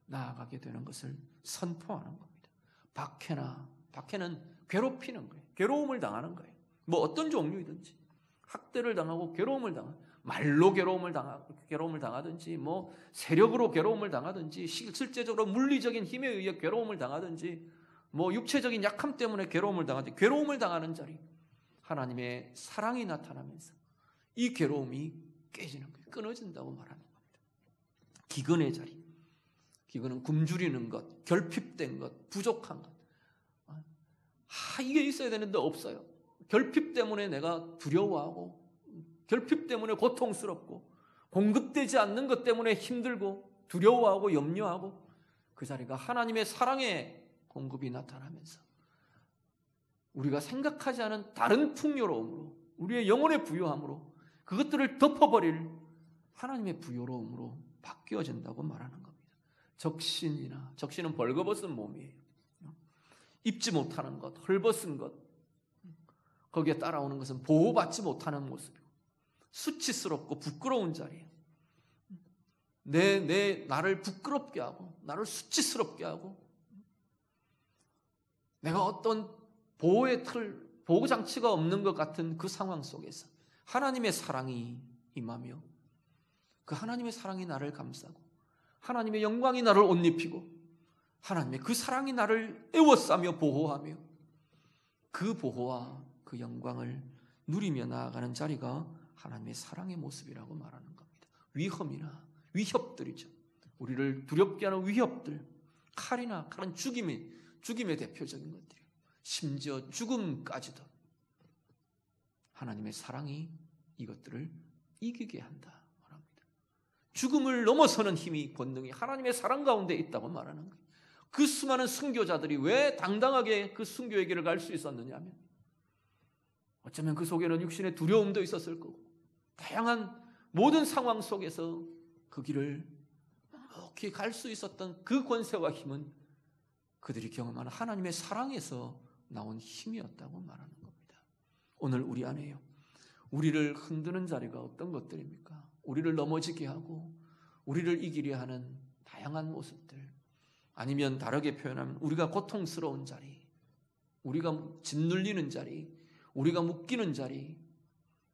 나아가게 되는 것을 선포하는 겁니다. 박해는 괴롭히는 거예요. 괴로움을 당하는 거예요. 뭐 어떤 종류이든지 학대를 당하고 괴로움을 당하고 말로 괴로움을 당하든지 뭐 세력으로 괴로움을 당하든지 실제적으로 물리적인 힘에 의해 괴로움을 당하든지 뭐 육체적인 약함 때문에 괴로움을 당하든지 괴로움을 당하는 자리 하나님의 사랑이 나타나면서 이 괴로움이 깨지는 거예요. 끊어진다고 말하는 겁니다. 기근의 자리. 기근은 굶주리는 것, 결핍된 것, 부족한 것. 이게 있어야 되는데 없어요. 결핍 때문에 내가 두려워하고 결핍 때문에 고통스럽고 공급되지 않는 것 때문에 힘들고 두려워하고 염려하고 그 자리가 하나님의 사랑의 공급이 나타나면서 우리가 생각하지 않은 다른 풍요로움으로 우리의 영혼의 부요함으로 그것들을 덮어버릴 하나님의 부요로움으로 바뀌어진다고 말하는 겁니다. 적신은 벌거벗은 몸이에요. 입지 못하는 것, 헐벗은 것, 거기에 따라오는 것은 보호받지 못하는 모습이고 수치스럽고 부끄러운 자리예요. 나를 부끄럽게 하고 나를 수치스럽게 하고 내가 어떤 보호장치가 없는 것 같은 그 상황 속에서 하나님의 사랑이 임하며 그 하나님의 사랑이 나를 감싸고 하나님의 영광이 나를 옷 입히고 하나님의 그 사랑이 나를 에워싸며 보호하며 그 보호와 그 영광을 누리며 나아가는 자리가 하나님의 사랑의 모습이라고 말하는 겁니다. 위험이나 위협들이죠. 우리를 두렵게 하는 위협들, 칼은 죽임의 대표적인 것들이에요. 심지어 죽음까지도 하나님의 사랑이 이것들을 이기게 한다 말합니다. 죽음을 넘어서는 힘이 권능이 하나님의 사랑 가운데 있다고 말하는 거예요. 그 수많은 순교자들이 왜 당당하게 그 순교의 길을 갈 수 있었느냐 하면 어쩌면 그 속에는 육신의 두려움도 있었을 거고 다양한 모든 상황 속에서 그 길을 묵묵히 갈 수 있었던 그 권세와 힘은 그들이 경험하는 하나님의 사랑에서 나온 힘이었다고 말하는 겁니다. 오늘 우리 안에요. 우리를 흔드는 자리가 어떤 것들입니까? 우리를 넘어지게 하고 우리를 이기려 하는 다양한 모습들, 아니면 다르게 표현하면 우리가 고통스러운 자리, 우리가 짓눌리는 자리, 우리가 묶이는 자리,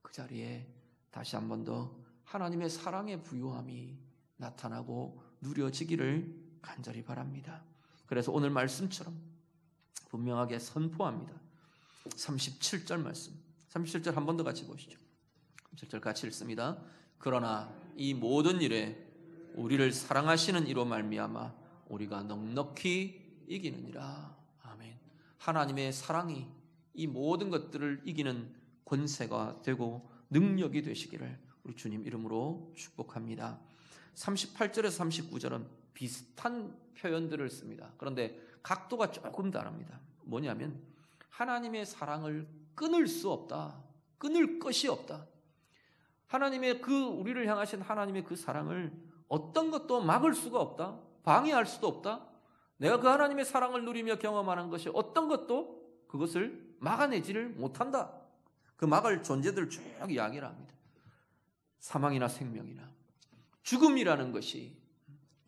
그 자리에 다시 한 번 더 하나님의 사랑의 부요함이 나타나고 누려지기를 간절히 바랍니다. 그래서 오늘 말씀처럼 분명하게 선포합니다. 37절 말씀, 37절 한 번 더 같이 보시죠. 37절 같이 읽습니다. 그러나 이 모든 일에 우리를 사랑하시는 이로 말미암아 우리가 넉넉히 이기느니라. 아멘. 하나님의 사랑이 이 모든 것들을 이기는 권세가 되고 능력이 되시기를 우리 주님 이름으로 축복합니다. 38절에서 39절은 비슷한 표현들을 씁니다. 그런데 각도가 조금 다릅니다. 뭐냐면 하나님의 사랑을 끊을 수 없다. 끊을 것이 없다. 하나님의 우리를 향하신 하나님의 그 사랑을 어떤 것도 막을 수가 없다. 방해할 수도 없다. 내가 그 하나님의 사랑을 누리며 경험하는 것이 어떤 것도 그것을 막아내지를 못한다. 그 막을 존재들을 쭉 이야기를 합니다. 사망이나 생명이나 죽음이라는 것이,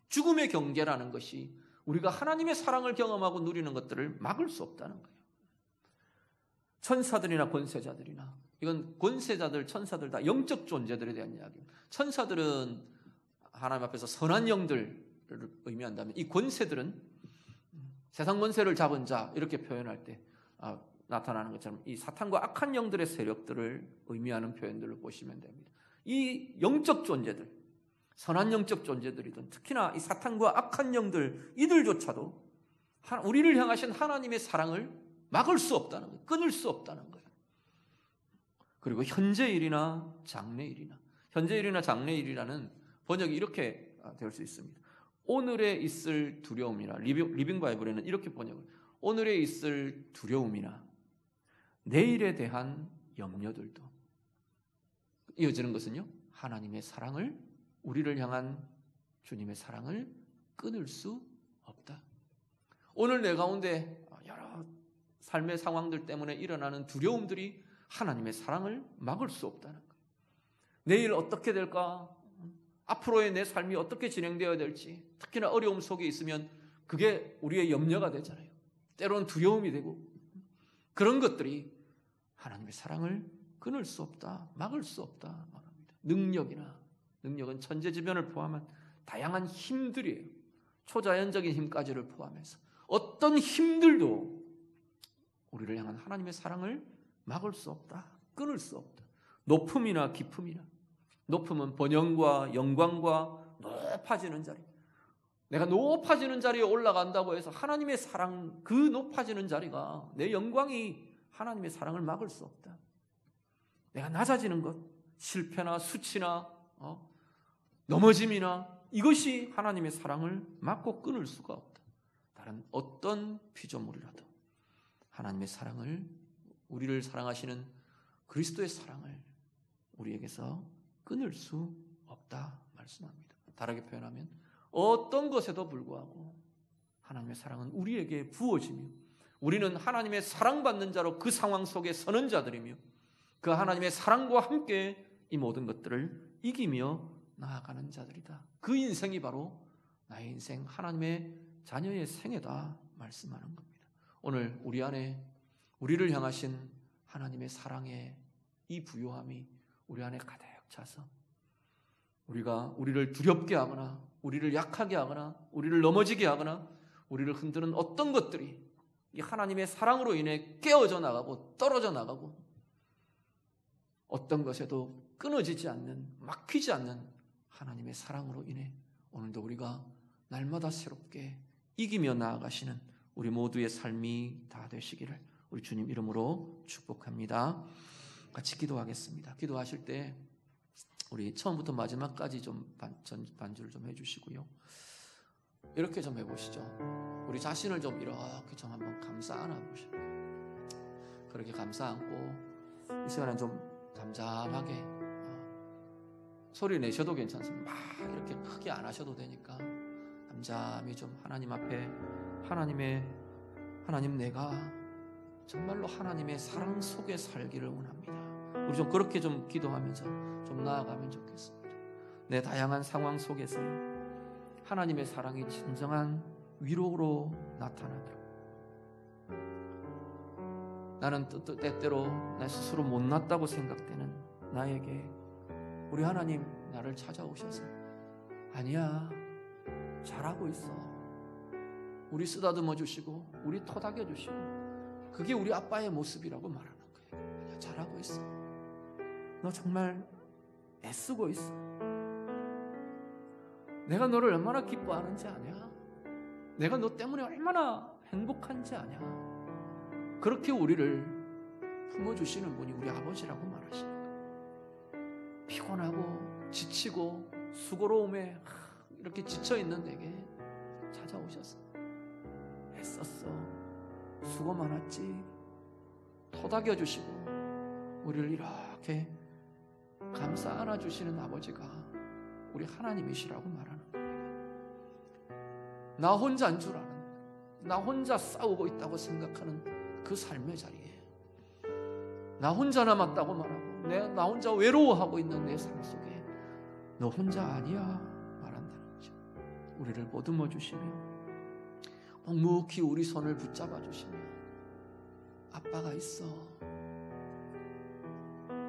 죽음의 경계라는 것이 우리가 하나님의 사랑을 경험하고 누리는 것들을 막을 수 없다는 거예요. 천사들이나 권세자들이나, 이건 권세자들, 천사들 다 영적 존재들에 대한 이야기입니다. 천사들은 하나님 앞에서 선한 영들을 의미한다면, 이 권세들은 세상 권세를 잡은 자, 이렇게 표현할 때 나타나는 것처럼 이 사탄과 악한 영들의 세력들을 의미하는 표현들을 보시면 됩니다. 이 영적 존재들, 선한 영적 존재들이든 특히나 이 사탄과 악한 영들, 이들조차도 우리를 향하신 하나님의 사랑을 막을 수 없다는 거예요. 끊을 수 없다는 거예요. 그리고 현재일이나 장래일이나, 현재일이나 장래일이라는 번역이 이렇게 될 수 있습니다. 오늘에 있을 두려움이나, 리빙 바이블에는 이렇게 번역을, 오늘에 있을 두려움이나 내일에 대한 염려들도, 이어지는 것은요, 하나님의 사랑을, 우리를 향한 주님의 사랑을 끊을 수 없다. 오늘 내 가운데 여러 삶의 상황들 때문에 일어나는 두려움들이 하나님의 사랑을 막을 수 없다는 거예요. 내일 어떻게 될까? 앞으로의 내 삶이 어떻게 진행되어야 될지, 특히나 어려움 속에 있으면 그게 우리의 염려가 되잖아요. 때로는 두려움이 되고, 그런 것들이 하나님의 사랑을 끊을 수 없다, 막을 수 없다 말합니다. 능력은 천재지변을 포함한 다양한 힘들이에요. 초자연적인 힘까지를 포함해서 어떤 힘들도 우리를 향한 하나님의 사랑을 막을 수 없다, 끊을 수 없다. 높음이나 깊음이나, 높음은 번영과 영광과 높아지는 자리, 내가 높아지는 자리에 올라간다고 해서 하나님의 사랑, 그 높아지는 자리가, 내 영광이 하나님의 사랑을 막을 수 없다. 내가 낮아지는 것, 실패나 수치나 넘어짐이나, 이것이 하나님의 사랑을 막고 끊을 수가 없다. 다른 어떤 피조물이라도 하나님의 사랑을, 우리를 사랑하시는 그리스도의 사랑을 우리에게서 끊을 수 없다 말씀합니다. 다르게 표현하면 어떤 것에도 불구하고 하나님의 사랑은 우리에게 부어지며, 우리는 하나님의 사랑받는 자로 그 상황 속에 서는 자들이며, 그 하나님의 사랑과 함께 이 모든 것들을 이기며 나아가는 자들이다. 그 인생이 바로 나의 인생, 하나님의 자녀의 생애다 말씀하는 겁니다. 오늘 우리 안에 우리를 향하신 하나님의 사랑의 이 부요함이 우리 안에 가득 차서 우리가 우리를 두렵게 하거나, 우리를 약하게 하거나, 우리를 넘어지게 하거나, 우리를 흔드는 어떤 것들이 이 하나님의 사랑으로 인해 깨어져 나가고 떨어져 나가고, 어떤 것에도 끊어지지 않는, 막히지 않는 하나님의 사랑으로 인해 오늘도 우리가 날마다 새롭게 이기며 나아가시는 우리 모두의 삶이 다 되시기를 우리 주님 이름으로 축복합니다. 같이 기도하겠습니다. 기도하실 때 우리 처음부터 마지막까지 좀 반주를 좀 해주시고요. 이렇게 좀 해보시죠. 우리 자신을 좀 이렇게 좀 한번 감싸 안아보시고, 그렇게 감싸 안고 이 시간에 좀 잠잠하게, 소리 내셔도 괜찮습니다. 막 이렇게 크게 안 하셔도 되니까 잠잠히 좀 하나님 앞에, 하나님 내가 정말로 하나님의 사랑 속에 살기를 원합니다. 우리 좀 그렇게 좀 기도하면서 좀 나아가면 좋겠습니다. 내 다양한 상황 속에서요, 하나님의 사랑이 진정한 위로로 나타나도록, 나는 때때로 나 스스로 못났다고 생각되는 나에게 우리 하나님 나를 찾아오셔서 아니야, 잘하고 있어, 우리 쓰다듬어 주시고 우리 토닥여 주시고, 그게 우리 아빠의 모습이라고 말하는 거예요. 잘하고 있어, 너 정말 애쓰고 있어, 내가 너를 얼마나 기뻐하는지 아냐, 내가 너 때문에 얼마나 행복한지 아냐. 그렇게 우리를 품어주시는 분이 우리 아버지라고 말하시는 거예요. 피곤하고 지치고 수고로움에 이렇게 지쳐있는 내게 찾아오셔서 애썼어, 수고 많았지, 토닥여 주시고 우리를 이렇게 감싸 안아주시는 아버지가 우리 하나님이시라고 말하는 거예요. 나 혼자인 줄 아는, 나 혼자 싸우고 있다고 생각하는 그 삶의 자리에, 나 혼자 남았다고 말하고 나 혼자 외로워하고 있는 내 삶 속에 너 혼자 아니야 말한다는 거죠. 우리를 보듬어 주시며 묵묵히 우리 손을 붙잡아 주시며 아빠가 있어,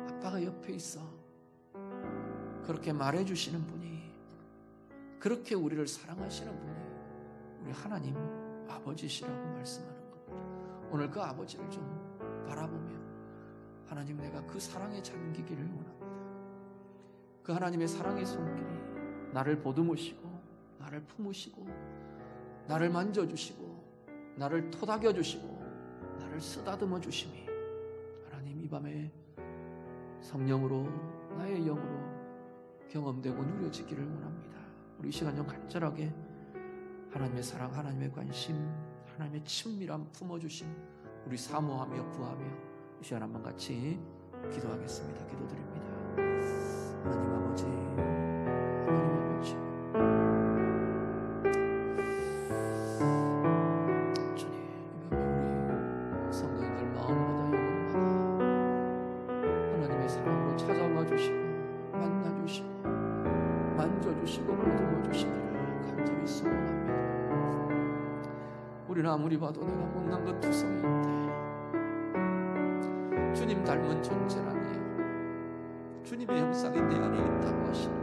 아빠가 옆에 있어, 그렇게 말해주시는 분이, 그렇게 우리를 사랑하시는 분이 우리 하나님 아버지시라고 말씀하는 겁니다. 오늘 그 아버지를 좀 바라보며 하나님 내가 그 사랑에 잠기기를 원합니다. 그 하나님의 사랑의 손길이 나를 보듬으시고 나를 품으시고 나를 만져주시고 나를 토닥여주시고 나를 쓰다듬어 주심이 하나님 이 밤에 성령으로 나의 영으로 경험되고 누려지기를 원합니다. 우리 이 시간 좀 간절하게 하나님의 사랑, 하나님의 관심, 하나님의 친밀함 품어주심 우리 사모하며 구하며 이 시간 한번 같이 기도하겠습니다. 기도드립니다. 하나님 아버지, 하나님 아버지, 주님 이 밤에 우리 성도님들 마음마다 영혼마다 하나님의 사랑으로 찾아와 주시고 만나 주시고 만져주시고 보듬어 주시기를 간절히 소원합니다. 우리는 아무리 봐도 내가 못난 것 투성이인데 주님 닮은 존재라네요. 주님의 형상이 내 안에 있다고 하시는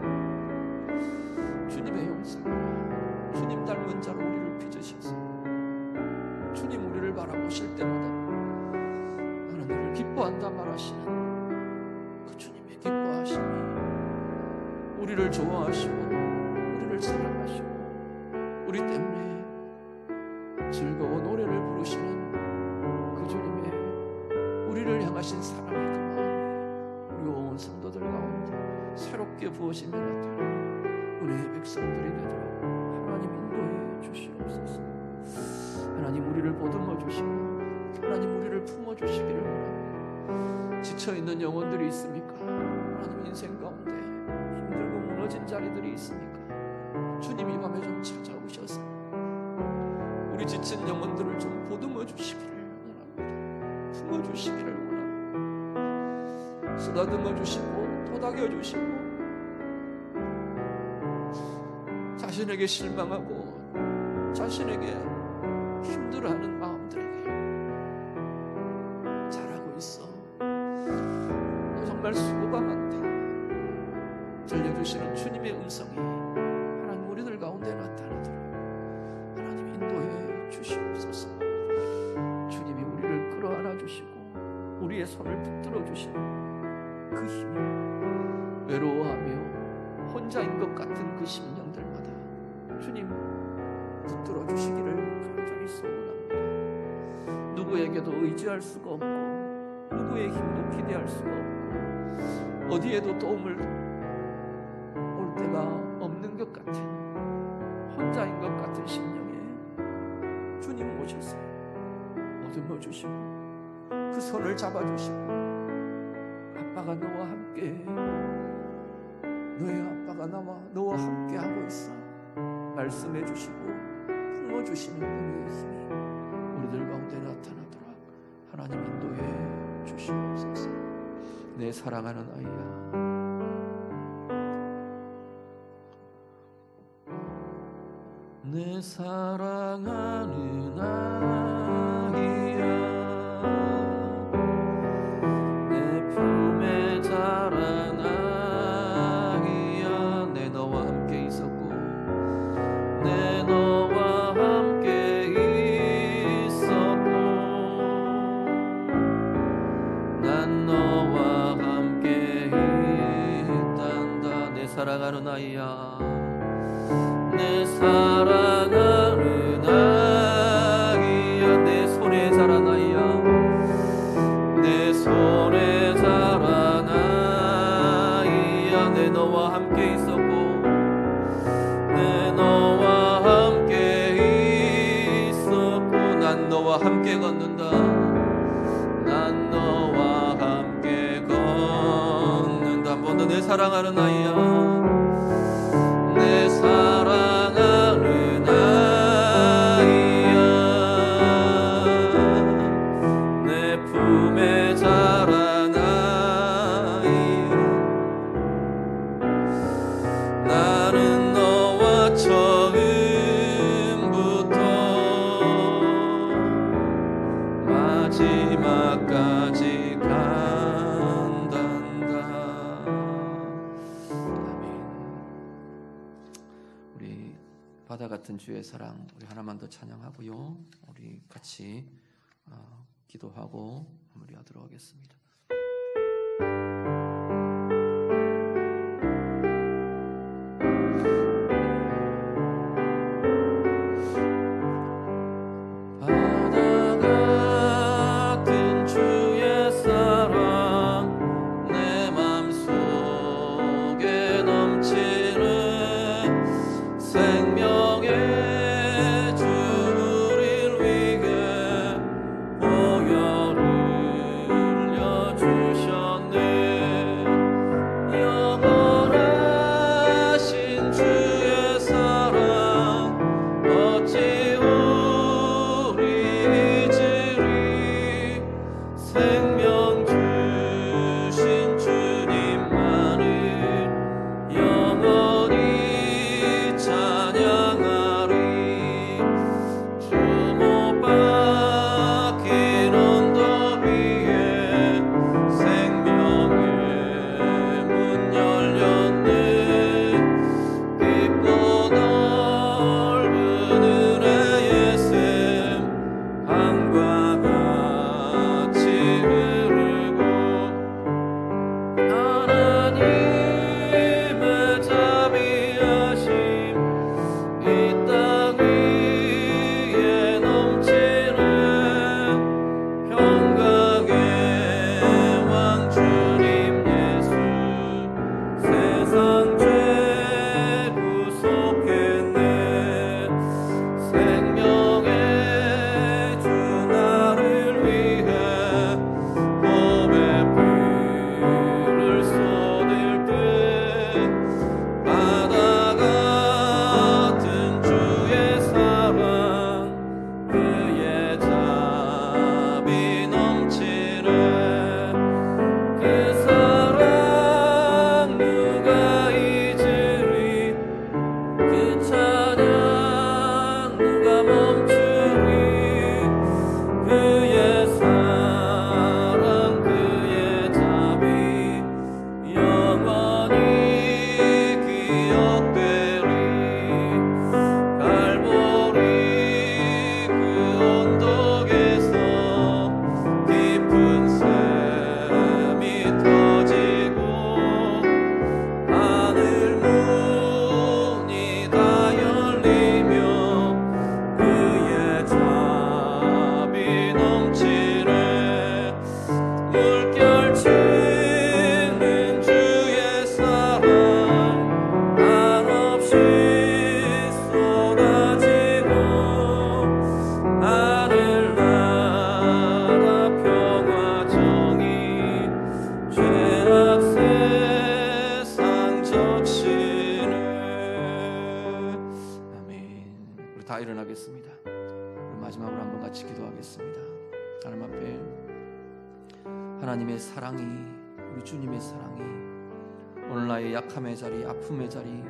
주님의 형상이라 주님 닮은 자로 우리를 빚으셔서 주님 우리를 바라보실 때마다 나는 너를 기뻐한다 말하시는 그 주님의 기뻐하심이 우리를 좋아하시고 우리를 사랑하시고 우리 때문에 즐거운 노래를 부르시는 그 주님의 우리를 향하신 사랑의 그 마음이 우리 온 성도들 가운데 새롭게 부어지며 나타나는 은혜의 백성들이 되도록 하나님 인도해 주시옵소서. 하나님 우리를 보듬어 주시고 하나님 우리를 품어 주시기를 원합니다. 지쳐있는 영혼들이 있습니까? 하나님 인생 가운데 힘들고 무너진 자리들이 있습니까? 주님 이 밤에 좀 찾아오셔서 우리 지친 영혼들을 좀 보듬어 주시기를 원합니다. 품어 주시기를 원합니다. 쓰다듬어 주시고 토닥여 주시고 자신에게 실망하고 자신에게 힘들어하는 마음들에게 잘하고 있어. 너 정말 수고가 많다. 들려주시는 주님의 음성이 하나님 우리들 가운데 나타나도록 하나님 인도해 주시옵소서. 주님이 우리를 끌어안아 주시고 우리의 손을 붙들어 주시는 그 힘이 외로워하며 혼자인 것 같은 그 심령들마다 주님 붙들어 주시기를 간절히 소원합니다. 누구에게도 의지할 수가 없고 누구의 힘도 기대할 수가 없고 어디에도 도움을 올 데가 없는 것 같은 혼자인 것 같은 심령에 주님 오셔서 보듬어 주시고 그 손을 잡아주시고 아빠가 너와 함께 너의 아빠가 너와 함께 하고 있어 말씀해 주시고 품어 주시는 은혜의 힘이 우리들 가운데 나타나도록 하나님 인도해 주시옵소서. 내 사랑하는 아이야, 내 사랑하는 아이야, 내 품에 자란 아이야, 내 너와 함께 있었고 내 너와 함께 있었고 난 너와 함께 있단다. 내 사랑하는 아이야, 내 사랑하는 아이야, 내 손에 자란 아이야, 내 손에 자란 아이야, 내 너와 함께 있었고 내 너와 함께 있었고 난 너와 함께 걷는다. 난 너와 함께 걷는다. 한 번 더 내 사랑하는 아이야, 내 사랑하는 아이야, 내 품에 자란 아이야, 나는 너와 처음부터 마지막까지 간단다. 우리 바다 같은 주의 사랑 우리 하나만 더 찬양하고요. 우리 같이 기도하고 마무리하도록 하겠습니다. 다 일어나겠습니다. 마지막으로 한번 같이 기도하겠습니다. 하나님 앞에 하나님의 사랑이, 우리 주님의 사랑이 오늘 나의 약함의 자리, 아픔의 자리,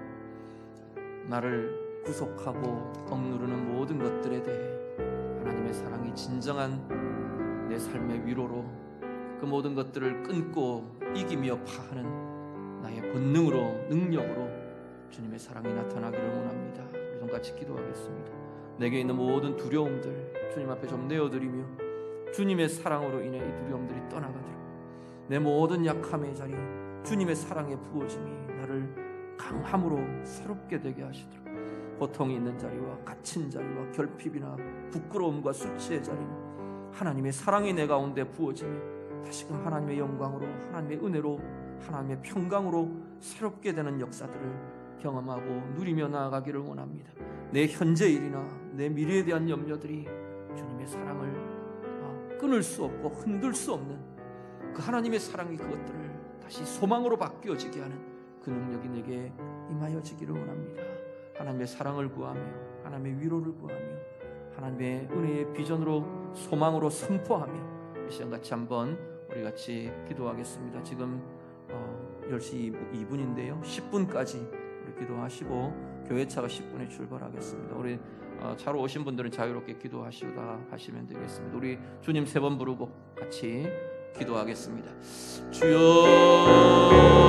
나를 구속하고 억누르는 모든 것들에 대해 하나님의 사랑이 진정한 내 삶의 위로로 그 모든 것들을 끊고 이기며 파하는 나의 본능으로, 능력으로 주님의 사랑이 나타나기를 원합니다. 우리 좀 같이 기도하겠습니다. 내게 있는 모든 두려움들 주님 앞에 좀 내어드리며 주님의 사랑으로 인해 이 두려움들이 떠나가도록, 내 모든 약함의 자리 주님의 사랑의 부어짐이 나를 강함으로 새롭게 되게 하시도록, 고통이 있는 자리와 갇힌 자리와 결핍이나 부끄러움과 수치의 자리는 하나님의 사랑이 내 가운데 부어짐이 다시금 하나님의 영광으로, 하나님의 은혜로, 하나님의 평강으로 새롭게 되는 역사들을 경험하고 누리며 나아가기를 원합니다. 내 현재 일이나 내 미래에 대한 염려들이 주님의 사랑을 끊을 수 없고 흔들 수 없는 그 하나님의 사랑이 그것들을 다시 소망으로 바뀌어지게 하는 그 능력이 내게 임하여지기를 원합니다. 하나님의 사랑을 구하며 하나님의 위로를 구하며 하나님의 은혜의 비전으로 소망으로 선포하며 이 시간 같이 한번 우리 같이 기도하겠습니다. 지금 10시 2분인데요 10분까지 우리 기도하시고 교회차가 10분에 출발하겠습니다. 우리 차로 오신 분들은 자유롭게 기도하시다 하시면 되겠습니다. 우리 주님 3번 부르고 같이 기도하겠습니다. 주여